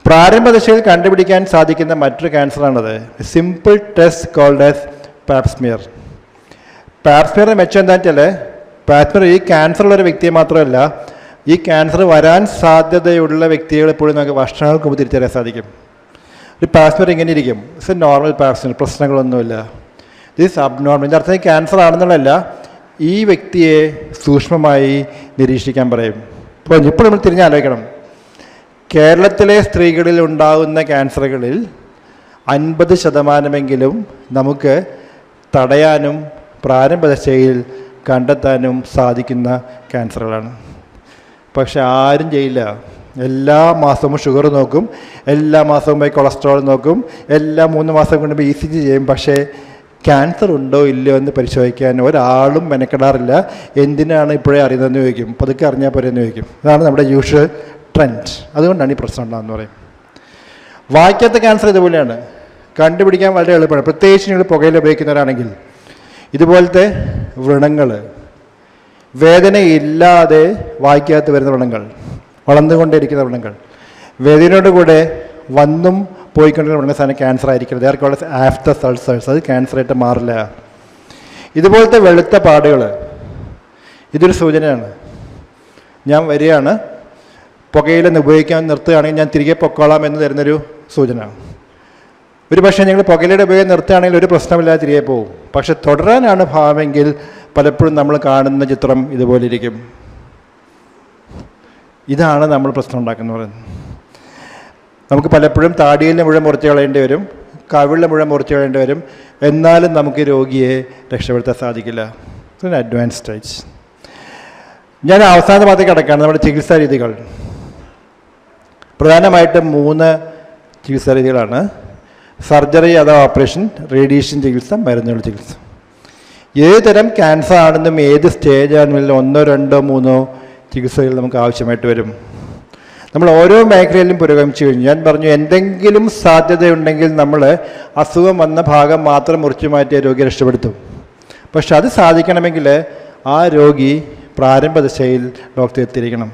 പ്രാരംഭ ദശയിൽ കണ്ടുപിടിക്കാൻ സാധിക്കുന്ന മറ്റൊരു ക്യാൻസറാണത്, simple test called as pap smear. പാപ്സ്മിയറിൻ്റെ മെച്ചം എന്താ വെച്ചാൽ, പാപ്സ്മിയർ ഈ ക്യാൻസറുള്ളൊരു വ്യക്തിയെ മാത്രമല്ല, ഈ ക്യാൻസർ വരാൻ സാധ്യതയുള്ള വ്യക്തികളെ എപ്പോഴും നമുക്ക് വർഷങ്ങൾക്ക് മുമ്പ് തിരിച്ചറിയാൻ സാധിക്കും. ഒരു പാപ്സ്മിയർ ഇങ്ങനെ ഇരിക്കും, ഇറ്റ്സ് എ നോർമൽ പാപ്സ്മിയർ, പ്രശ്നങ്ങളൊന്നുമില്ല. ദിസ് അബ്നോർമൽ, ഇതിൻ്റെ അർത്ഥം ക്യാൻസർ ആണെന്നുള്ളതല്ല, ഈ വ്യക്തിയെ സൂക്ഷ്മമായി നിരീക്ഷിക്കാൻ പറയും. ഇപ്പോൾ നമ്മൾ തിരിഞ്ഞാലോചിക്കണം, കേരളത്തിലെ സ്ത്രീകളിൽ ഉണ്ടാകുന്ന ക്യാൻസറുകളിൽ 50% നമുക്ക് തടയാനും പ്രാരംഭ ദശയിൽ കണ്ടെത്താനും സാധിക്കുന്ന ക്യാൻസറുകളാണ്. പക്ഷെ ആരും ചെയ്യില്ല. എല്ലാ മാസവും ഷുഗർ നോക്കും, എല്ലാ മാസവും പോയി കൊളസ്ട്രോൾ നോക്കും, എല്ലാ 3 മാസം കൊണ്ട് ECG ചെയ്യും. പക്ഷേ ക്യാൻസർ ഉണ്ടോ ഇല്ലയോ എന്ന് പരിശോധിക്കാൻ ഒരാളും മെനക്കെടാറില്ല. എന്തിനാണ് ഇപ്പോഴേ അറിയുന്നതെന്ന് ചോദിക്കും, പതുക്കെ അറിഞ്ഞാൽ പോരെന്ന് ചോദിക്കും. അതാണ് നമ്മുടെ യൂഷ്വൽ ട്രെൻഡ്. അതുകൊണ്ടാണ് ഈ പ്രശ്നം ഉണ്ടാകുന്നത് പറയും. വായിക്കാത്ത ക്യാൻസർ ഇതുപോലെയാണ്, കണ്ടുപിടിക്കാൻ വളരെ എളുപ്പമാണ്. പ്രത്യേകിച്ച് നിങ്ങൾ പുകയില ഉപയോഗിക്കുന്നവരാണെങ്കിൽ ഇതുപോലത്തെ വ്രണങ്ങൾ, വേദനയില്ലാതെ വായിക്കാത്ത വരുന്ന വ്രണങ്ങൾ, വളർന്നുകൊണ്ടിരിക്കുന്ന വ്രണങ്ങൾ, വേദനയോടുകൂടെ വന്നും പോയിക്കൊണ്ടിരിക്കുന്ന സാധനം ക്യാൻസർ ആയിരിക്കുന്നത്. They are called aphthous ulcers. അത് ക്യാൻസറായിട്ട് മാറില്ല. ഇതുപോലത്തെ വെളുത്ത പാടുകൾ, ഇതൊരു സൂചനയാണ്. ഞാൻ വരികയാണ്, പുകയില ഉപയോഗിക്കാൻ നിർത്തുകയാണെങ്കിൽ ഞാൻ തിരികെ പൊക്കോളാം എന്ന് തരുന്നൊരു സൂചന. ഒരു പക്ഷേ ഞങ്ങൾ പുകയിലയുടെ ഉപയോഗം നിർത്തുകയാണെങ്കിൽ ഒരു പ്രശ്നമില്ലാതെ തിരികെ പോകും. പക്ഷെ തുടരാനാണ് ഭാവമെങ്കിൽ പലപ്പോഴും നമ്മൾ കാണുന്ന ചിത്രം ഇതുപോലെ ഇരിക്കും. ഇതാണ് നമ്മൾ പ്രശ്നം ഉണ്ടാക്കുന്നത് പറയുന്നത്. നമുക്ക് പലപ്പോഴും താടിയിലെ മുഴുവൻ മുറിച്ച് കളയേണ്ടി വരും, കവിളിലെ മുഴുവൻ മുറിച്ച് കളയേണ്ടി വരും. എന്നാലും നമുക്ക് രോഗിയെ രക്ഷപ്പെടുത്താൻ സാധിക്കില്ല. Advance stage. ഞാൻ അവസാന ഭാഗത്തേക്ക് കിടക്കുകയാണ്. നമ്മുടെ ചികിത്സാ രീതികൾ പ്രധാനമായിട്ടും 3 ചികിത്സാ രീതികളാണ്: സർജറി അഥവാ ഓപ്പറേഷൻ, റേഡിയേഷൻ ചികിത്സ, മരുന്നുകളുടെ ചികിത്സ. ഏത് തരം ക്യാൻസർ ആണെന്നും ഏത് സ്റ്റേജ് ആണെങ്കിലും 1, 2, 3 ചികിത്സകൾ നമുക്ക് ആവശ്യമായിട്ട് വരും. നമ്മൾ ഓരോ മേഖലയിലും പുരോഗമിച്ചു കഴിഞ്ഞു. ഞാൻ പറഞ്ഞു, എന്തെങ്കിലും സാധ്യതയുണ്ടെങ്കിൽ നമ്മൾ അസുഖം വന്ന ഭാഗം മാത്രം മുറിച്ചു മാറ്റിയ രോഗിയെ രക്ഷപ്പെടുത്തും. പക്ഷെ അത് സാധിക്കണമെങ്കിൽ ആ രോഗി പ്രാരംഭ ദശയിൽ ഡോക്ടറെ എത്തിയിരിക്കണം.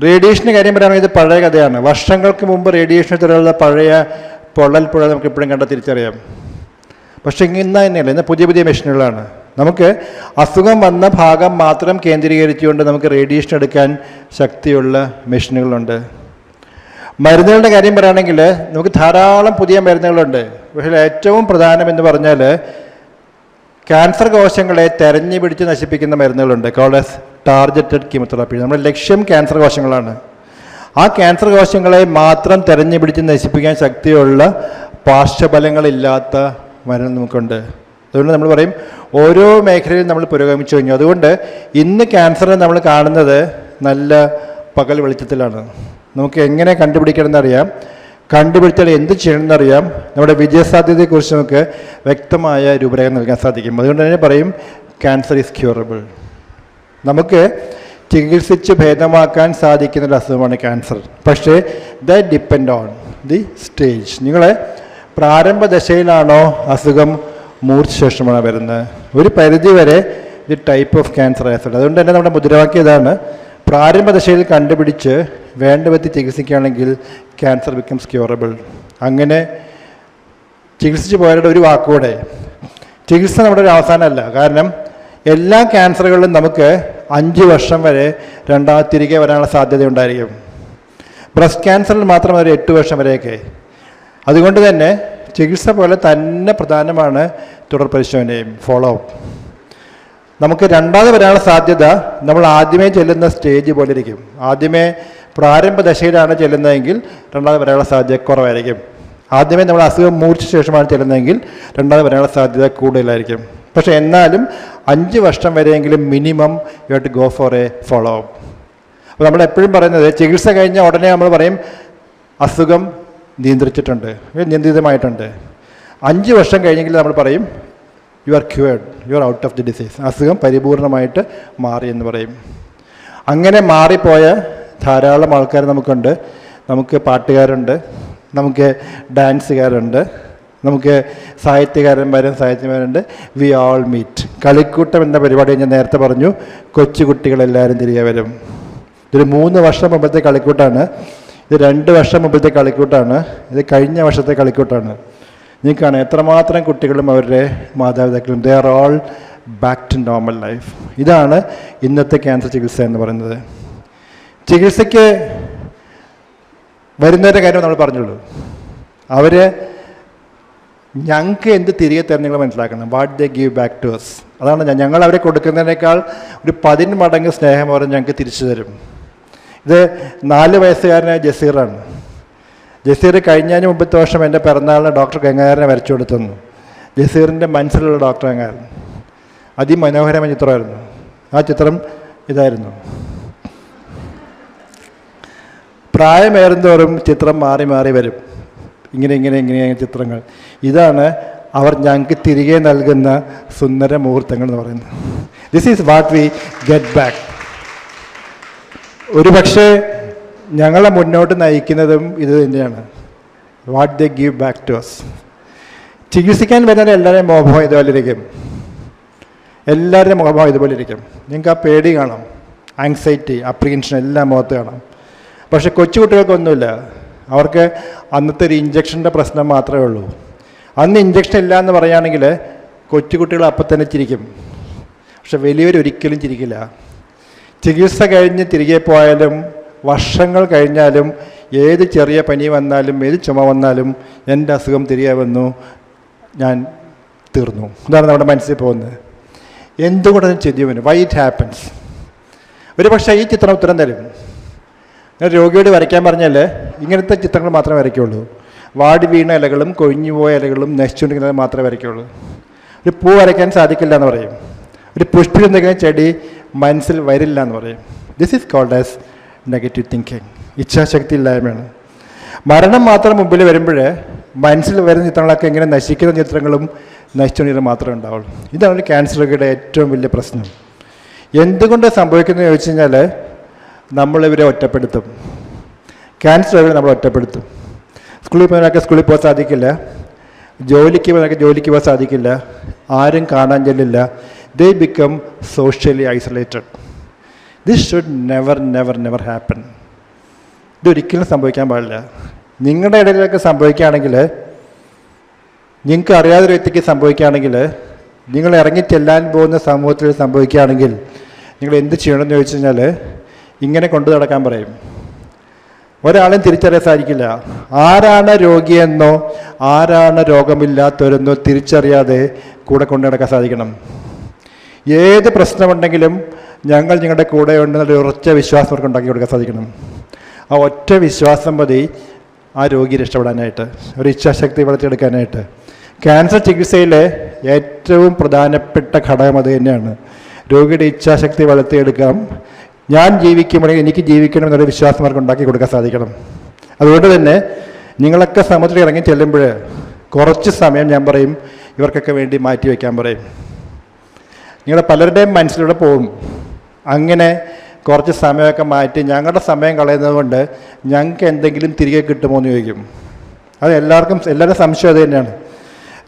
റേഡിയേഷൻ്റെ കാര്യം പറയുകയാണെങ്കിൽ ഇത് പഴയ കഥയാണ്. വർഷങ്ങൾക്ക് മുമ്പ് റേഡിയേഷനെ തുടർന്നുള്ള പഴയ പൊള്ളൽ പുഴ നമുക്ക് ഇപ്പോഴും കണ്ട തിരിച്ചറിയാം. പക്ഷേ ഇന്ന് തന്നെയല്ല, ഇന്ന് പുതിയ പുതിയ മെഷീനുകളാണ്. നമുക്ക് അസുഖം വന്ന ഭാഗം മാത്രം കേന്ദ്രീകരിച്ചുകൊണ്ട് നമുക്ക് റേഡിയേഷൻ എടുക്കാൻ ശക്തിയുള്ള മെഷീനുകളുണ്ട്. മരുന്നുകളുടെ കാര്യം പറയുകയാണെങ്കിൽ നമുക്ക് ധാരാളം പുതിയ മരുന്നുകളുണ്ട്. പക്ഷേ ഏറ്റവും പ്രധാനം എന്ന് പറഞ്ഞാൽ ക്യാൻസർ കോശങ്ങളെ തെരഞ്ഞു പിടിച്ച് നശിപ്പിക്കുന്ന മരുന്നുകളുണ്ട്, കോൾഡ് ആസ് ടാർഗറ്റഡ് കീമോതെറാപ്പി. നമ്മുടെ ലക്ഷ്യം ക്യാൻസർ കോശങ്ങളാണ്. ആ ക്യാൻസർ കോശങ്ങളെ മാത്രം തെരഞ്ഞു പിടിച്ച് നശിപ്പിക്കാൻ ശക്തിയുള്ള പാർശ്വഫലങ്ങളില്ലാത്ത മരുന്ന് നമുക്കുണ്ട്. അതുകൊണ്ട് നമ്മൾ പറയും ഓരോ മേഖലയിലും നമ്മൾ പുരോഗമിച്ചു കഴിഞ്ഞു. അതുകൊണ്ട് ഇന്ന് ക്യാൻസറിനെ നമ്മൾ കാണുന്നത് നല്ല പകൽ വെളിച്ചത്തിലാണ്. നമുക്ക് എങ്ങനെ കണ്ടുപിടിക്കണമെന്നറിയാം, കണ്ടുപിടിച്ചാൽ എന്ത് ചെയ്യണമെന്നറിയാം. നമ്മുടെ വിജയസാധ്യതയെക്കുറിച്ച് നമുക്ക് വ്യക്തമായ രൂപരേഖ നൽകാൻ സാധിക്കും. അതുകൊണ്ട് തന്നെ പറയും ക്യാൻസർ ഈസ് ക്യൂറബിൾ. നമുക്ക് ചികിത്സിച്ച് ഭേദമാക്കാൻ സാധിക്കുന്നൊരു അസുഖമാണ് ക്യാൻസർ. പക്ഷേ that depend on the stage. നിങ്ങളെ പ്രാരംഭ ദശയിലാണോ അസുഖം മൂർച്ച ശേഷമാണ് വരുന്നത്? ഒരു പരിധി വരെ ദി ടൈപ്പ് ഓഫ് ക്യാൻസർ ആയിട്ടുള്ളത്. അതുകൊണ്ട് തന്നെ നമ്മുടെ മുദ്രാവാക്യം ഇതാണ്: പ്രാരംഭ ദശയിൽ കണ്ടുപിടിച്ച് വേണ്ട വിധത്തിൽ ചികിത്സിക്കുകയാണെങ്കിൽ ക്യാൻസർ ബിക്കംസ് ക്യൂറബിൾ. അങ്ങനെ ചികിത്സിച്ച് പോയവരുടെ ഒരു വാക്കുകൂടെ, ചികിത്സ നമ്മുടെ ഒരു അവസാനമല്ല. കാരണം എല്ലാ ക്യാൻസറുകളിലും നമുക്ക് 5 വർഷം വരെ തിരികെ വരാനുള്ള സാധ്യത ഉണ്ടായിരിക്കും. ബ്രസ്റ്റ് ക്യാൻസറിൽ മാത്രം ഒരു 8 വർഷം വരെയൊക്കെ. അതുകൊണ്ട് തന്നെ ചികിത്സ പോലെ തന്നെ പ്രധാനമാണ് തുടർ പരിശോധനയും ഫോളോ അപ്പ്. നമുക്ക് രണ്ടാമത് വരാനുള്ള സാധ്യത നമ്മൾ ആദ്യമേ ചെല്ലുന്ന സ്റ്റേജ് പോലെ ഇരിക്കും. ആദ്യമേ പ്രാരംഭ ദശയിലാണ് ചെല്ലുന്നതെങ്കിൽ രണ്ടാമത് വരാനുള്ള സാധ്യത കുറവായിരിക്കും. ആദ്യമേ നമ്മൾ അസുഖം മൂർച്ഛ ശേഷമാണ് ചെല്ലുന്നതെങ്കിൽ രണ്ടാമത് വരാനുള്ള സാധ്യത കൂടുതലായിരിക്കും. പക്ഷേ എന്നാലും 5 വർഷം വരെയെങ്കിലും minimum you have to go for a follow up. അപ്പോൾ നമ്മൾ എപ്പോഴും പറയുന്നത് ചികിത്സ കഴിഞ്ഞ ഉടനെ നമ്മൾ പറയും അസുഖം നിയന്ത്രിച്ചിട്ടുണ്ട്, നിയന്ത്രിതമായിട്ടുണ്ട്. 5 വർഷം കഴിഞ്ഞെങ്കിൽ നമ്മൾ പറയും you are cured, you are out of the disease, അസുഖം പരിപൂർണമായിട്ട് മാറി എന്ന് പറയും. അങ്ങനെ മാറിപ്പോയ ധാരാളം ആൾക്കാർ നമുക്കുണ്ട്. നമുക്ക് പാട്ടുകാരുണ്ട്, നമുക്ക് ഡാൻസുകാരുണ്ട്, നമുക്ക് സാഹിത്യകാരന്മാരുണ്ട്. വി ആൾ മീറ്റ്. കളിക്കൂട്ടം എന്ന പരിപാടി ഞാൻ നേരത്തെ പറഞ്ഞു, കൊച്ചുകുട്ടികളെല്ലാവരും തിരികെ വരും. ഇതൊരു 3 വർഷം മുമ്പത്തെ കളിക്കൂട്ടാണ്, ഇത് 2 വർഷം മുമ്പത്തെ കളിക്കൂട്ടാണ്, ഇത് കഴിഞ്ഞ വർഷത്തെ കളിക്കൂട്ടാണ്. നിങ്ങൾക്കാണ് എത്രമാത്രം കുട്ടികളും അവരുടെ മാതാപിതാക്കളും they are all back to normal life. ഇതാണ് ഇന്നത്തെ ക്യാൻസർ ചികിത്സ എന്ന് പറയുന്നത്. ചികിത്സയ്ക്ക് വരുന്നവരുടെ കാര്യം നമ്മൾ പറഞ്ഞുള്ളൂ. അവർ ഞങ്ങൾക്ക് എന്ത് തിരികെ തരുന്ന മനസ്സിലാക്കണം. What they give back to us. അതാണ് ഞങ്ങൾ അവരെ കൊടുക്കുന്നതിനേക്കാൾ ഒരു 10 മടങ്ങ് സ്നേഹം അവർ ഞങ്ങൾക്ക് തിരിച്ചു തരും. ഇത് 4 വയസ്സുകാരനായ ജസീറാണ്. ജസീർ കഴിഞ്ഞതിന് മുമ്പത്തെ വർഷം എൻ്റെ പിറന്നാളിന് ഡോക്ടർ ഗംഗാധരനെ വരച്ചു കൊടുത്തുന്നു. ജസീറിൻ്റെ മനസ്സിലുള്ള ഡോക്ടർ ഗംഗാധരൻ. അതിമനോഹരമായ ചിത്രമായിരുന്നു. ആ ചിത്രം ഇതായിരുന്നു. പ്രായമേറുന്തോറും ചിത്രം മാറി മാറി വരും. ഇങ്ങനെ ചിത്രങ്ങൾ. ഇതാണ് അവർ ഞങ്ങൾക്ക് തിരികെ നൽകുന്ന സുന്ദര മുഹൂർത്തങ്ങൾ എന്ന് പറയുന്നത്. This is what we get back. ഒരു പക്ഷേ ഞങ്ങളെ മുന്നോട്ട് നയിക്കുന്നതും ഇത് തന്നെയാണ്. What they give back to us. ചികിത്സിക്കാൻ വരുന്ന എല്ലാവരുടെയും മോഹം ഇതുപോലെ ഇരിക്കും. എല്ലാവരുടെയും മുഖഭാവം ഇതുപോലെ ഇരിക്കും. നിങ്ങൾക്ക് ആ പേടി കാണാം, ആങ്സൈറ്റി, അപ്രിഹെൻഷൻ എല്ലാം മുഖത്ത് കാണാം. പക്ഷെ കൊച്ചുകുട്ടികൾക്കൊന്നുമില്ല. അവർക്ക് അന്നത്തെ ഒരു ഇഞ്ചക്ഷൻ്റെ പ്രശ്നം മാത്രമേ ഉള്ളൂ. അന്ന് ഇഞ്ചക്ഷൻ ഇല്ല എന്ന് പറയുകയാണെങ്കിൽ കൊച്ചുകുട്ടികൾ അപ്പം തന്നെ ചിരിക്കും. പക്ഷെ വലിയവരൊരിക്കലും ചിരിക്കില്ല. ചികിത്സ കഴിഞ്ഞ് തിരികെ പോയാലും വർഷങ്ങൾ കഴിഞ്ഞാലും ഏത് ചെറിയ പനി വന്നാലും ഏത് ചുമ വന്നാലും എൻ്റെ അസുഖം തിരികെ വന്നു, ഞാൻ തീർന്നു, ഇതാണ് നമ്മുടെ മനസ്സിൽ പോകുന്നത്. എന്തുകൊണ്ടാണ് ചിരിവന്? Why it happens? ഒരു പക്ഷേ ഈ ചിത്രം ഉത്തരം തരും. രോഗിയോട് വരയ്ക്കാൻ പറഞ്ഞാൽ ഇങ്ങനത്തെ ചിത്രങ്ങൾ മാത്രമേ വരയ്ക്കുള്ളൂ. വാടി വീണ ഇലകളും കൊഴിഞ്ഞുപോയ ഇലകളും നശിച്ചുകൊണ്ടിരിക്കുന്നത് മാത്രമേ വരയ്ക്കുള്ളൂ. ഒരു പൂ വരയ്ക്കാൻ സാധിക്കില്ല എന്ന് പറയും. ഒരു പുഷ്പിച്ചെന്തെങ്കിലും ചെടി മനസ്സിൽ വരില്ല എന്ന് പറയും. This is called as negative thinking. ഇച്ഛാശക്തി ഇല്ലായ്മയാണ്. മരണം മാത്രം മുമ്പിൽ വരുമ്പോൾ മനസ്സിൽ വരുന്ന ചിത്രങ്ങളൊക്കെ ഇങ്ങനെ നശിക്കുന്ന ചിത്രങ്ങളും നശിച്ചുകൊണ്ടിരുന്നത് മാത്രമേ ഉണ്ടാവുള്ളൂ. ഇതാണ് ഒരു ക്യാൻസർ രോഗിയുടെ ഏറ്റവും വലിയ പ്രശ്നം. എന്തുകൊണ്ട് സംഭവിക്കുന്നത് ചോദിച്ചു കഴിഞ്ഞാൽ നമ്മളിവരെ ഒറ്റപ്പെടുത്തും. ക്യാൻസർ രോഗികളെ നമ്മൾ ഒറ്റപ്പെടുത്തും. സ്കൂളിൽ പോകുന്നവരൊക്കെ സ്കൂളിൽ പോകാൻ സാധിക്കില്ല, ജോലിക്ക് പോകുന്നവരൊക്കെ ജോലിക്ക് പോകാൻ സാധിക്കില്ല, ആരും കാണാൻ ചെല്ലില്ല. They become socially isolated. This should never happen. ഇതൊരിക്കലും സംഭവിക്കാൻ പാടില്ല. നിങ്ങളുടെ ഇടയിലൊക്കെ സംഭവിക്കുകയാണെങ്കിൽ, നിങ്ങൾക്ക് അറിയാതൊരു വ്യക്തിക്ക് സംഭവിക്കുകയാണെങ്കിൽ, നിങ്ങൾ ഇറങ്ങി ചെല്ലാൻ പോകുന്ന സമൂഹത്തിൽ സംഭവിക്കുകയാണെങ്കിൽ നിങ്ങൾ എന്ത് ചെയ്യണമെന്ന് ചോദിച്ചു കഴിഞ്ഞാൽ ഇങ്ങനെ കൊണ്ടു നടക്കാൻ പറയും. ഒരാളും തിരിച്ചറിയാൻ സാധിക്കില്ല. ആരാണ് രോഗിയെന്നോ ആരാണ് രോഗമില്ലാത്തവരെന്നോ തിരിച്ചറിയാതെ കൂടെ കൊണ്ടു നടക്കാൻ സാധിക്കണം. ഏത് പ്രശ്നമുണ്ടെങ്കിലും ഞങ്ങൾ നിങ്ങളുടെ കൂടെ ഉണ്ടെന്നുള്ള ഉറച്ച വിശ്വാസം അവർക്ക് ഉണ്ടാക്കി കൊടുക്കാൻ സാധിക്കണം. ആ ഒറ്റ വിശ്വാസം മതി ആ രോഗി രക്ഷപ്പെടാനായിട്ട്, ഒരു ഇച്ഛാശക്തി വളർത്തിയെടുക്കാനായിട്ട്. ക്യാൻസർ ചികിത്സയിലെ ഏറ്റവും പ്രധാനപ്പെട്ട ഘടകം അത് തന്നെയാണ്. രോഗിയുടെ ഇച്ഛാശക്തി വളർത്തിയെടുക്കാം. ഞാൻ ജീവിക്കുമ്പോഴേ എനിക്ക് ജീവിക്കണം എന്നൊരു വിശ്വാസം അവർക്ക് ഉണ്ടാക്കി കൊടുക്കാൻ സാധിക്കണം. അതുകൊണ്ട് തന്നെ നിങ്ങളൊക്കെ സമൂഹത്തിൽ ഇറങ്ങി ചെല്ലുമ്പോൾ കുറച്ച് സമയം ഞാൻ പറയും ഇവർക്കൊക്കെ വേണ്ടി മാറ്റി വയ്ക്കാൻ പറയും. നിങ്ങളുടെ പലരുടെയും മനസ്സിലൂടെ പോകും. അങ്ങനെ കുറച്ച് സമയമൊക്കെ മാറ്റി ഞങ്ങളുടെ സമയം കളയുന്നത് കൊണ്ട് ഞങ്ങൾക്ക് എന്തെങ്കിലും തിരികെ കിട്ടുമോ എന്ന് ചോദിക്കും. അത് എല്ലാവരുടെ സംശയം അത് തന്നെയാണ്.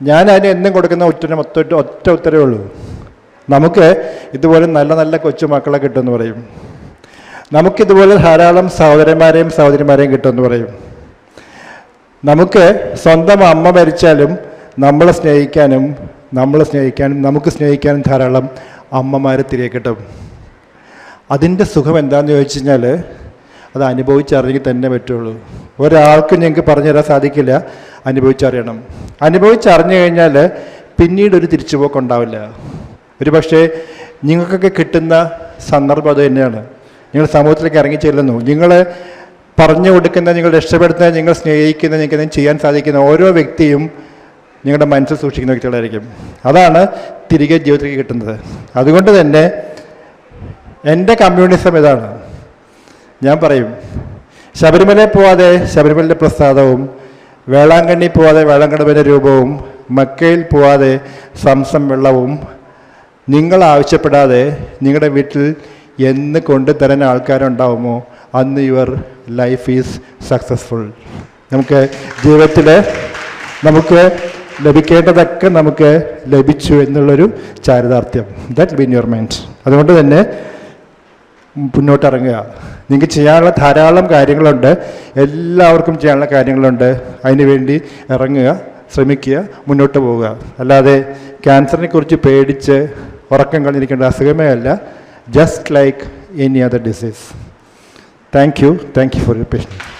ഞാൻ അതിന് എന്നും കൊടുക്കുന്ന ഒറ്റ ഉത്തരവേ ഉള്ളൂ. നമുക്ക് ഇതുപോലെ നല്ല നല്ല കൊച്ചുമക്കളെ കിട്ടുമെന്ന് പറയും. നമുക്കിതുപോലെ ധാരാളം സഹോദരന്മാരെയും സഹോദരിമാരെയും കിട്ടുമെന്ന് പറയും. നമുക്ക് സ്വന്തം അമ്മ മരിച്ചാലും നമ്മളെ സ്നേഹിക്കാനും നമുക്ക് സ്നേഹിക്കാനും ധാരാളം അമ്മമാരെ തിരികെ കിട്ടും. അതിൻ്റെ സുഖം എന്താണെന്ന് ചോദിച്ചു കഴിഞ്ഞാൽ അത് അനുഭവിച്ചറിയെങ്കിൽ തന്നെ പറ്റുള്ളൂ. ഒരാൾക്ക് ഞങ്ങൾക്ക് പറഞ്ഞു തരാൻ സാധിക്കില്ല, അനുഭവിച്ചറിയണം. അനുഭവിച്ചറിഞ്ഞു കഴിഞ്ഞാൽ പിന്നീട് ഒരു തിരിച്ചുപോക്കുണ്ടാവില്ല. ഒരു പക്ഷേ നിങ്ങൾക്കൊക്കെ കിട്ടുന്ന സന്ദർഭം അത് തന്നെയാണ്. നിങ്ങൾ സമൂഹത്തിലേക്ക് ഇറങ്ങി ചെല്ലുന്നു, നിങ്ങൾ പറഞ്ഞു കൊടുക്കുന്ന, നിങ്ങൾ രക്ഷപ്പെടുത്തുന്ന, നിങ്ങൾ സ്നേഹിക്കുന്ന, നിങ്ങൾക്ക് ചെയ്യാൻ സാധിക്കുന്ന ഓരോ വ്യക്തിയും നിങ്ങളുടെ മനസ്സിൽ സൂക്ഷിക്കുന്ന വ്യക്തികളായിരിക്കും. അതാണ് തിരികെ ജീവിതത്തിലേക്ക് കിട്ടുന്നത്. അതുകൊണ്ട് തന്നെ എൻ്റെ കമ്മ്യൂണിസം ഇതാണ്. ഞാൻ പറയും, ശബരിമലയിൽ പോവാതെ ശബരിമലയുടെ പ്രസാദവും, വേളാങ്കണ്ണി പോവാതെ വേളാങ്കണ്ണൻ്റെ രൂപവും, മക്കയിൽ പോവാതെ സംസം വെള്ളവും നിങ്ങൾ ആവശ്യപ്പെടാതെ നിങ്ങളുടെ വീട്ടിൽ എന്ന് കൊണ്ടുതരാൻ ആൾക്കാരുണ്ടാവുമോ അന്ന് യുവർ ലൈഫ് ഈസ് സക്സസ്ഫുൾ. നമുക്ക് ജീവിതത്തിൽ നമുക്ക് ലഭിക്കേണ്ടതൊക്കെ നമുക്ക് ലഭിച്ചു എന്നുള്ളൊരു ചാരിതാർത്ഥ്യം, that be in your mind. അതുകൊണ്ട് തന്നെ മുന്നോട്ടിറങ്ങുക. നിങ്ങൾക്ക് ചെയ്യാനുള്ള ധാരാളം കാര്യങ്ങളുണ്ട്, എല്ലാവർക്കും ചെയ്യാനുള്ള കാര്യങ്ങളുണ്ട്. അതിനുവേണ്ടി ഇറങ്ങുക, ശ്രമിക്കുക, മുന്നോട്ട് പോവുക. അല്ലാതെ ക്യാൻസറിനെ കുറിച്ച് പേടിച്ച് ഉറക്കം കളഞ്ഞിരിക്കേണ്ട അസുഖമേ അല്ല. Just like any other disease. Thank you for your patients.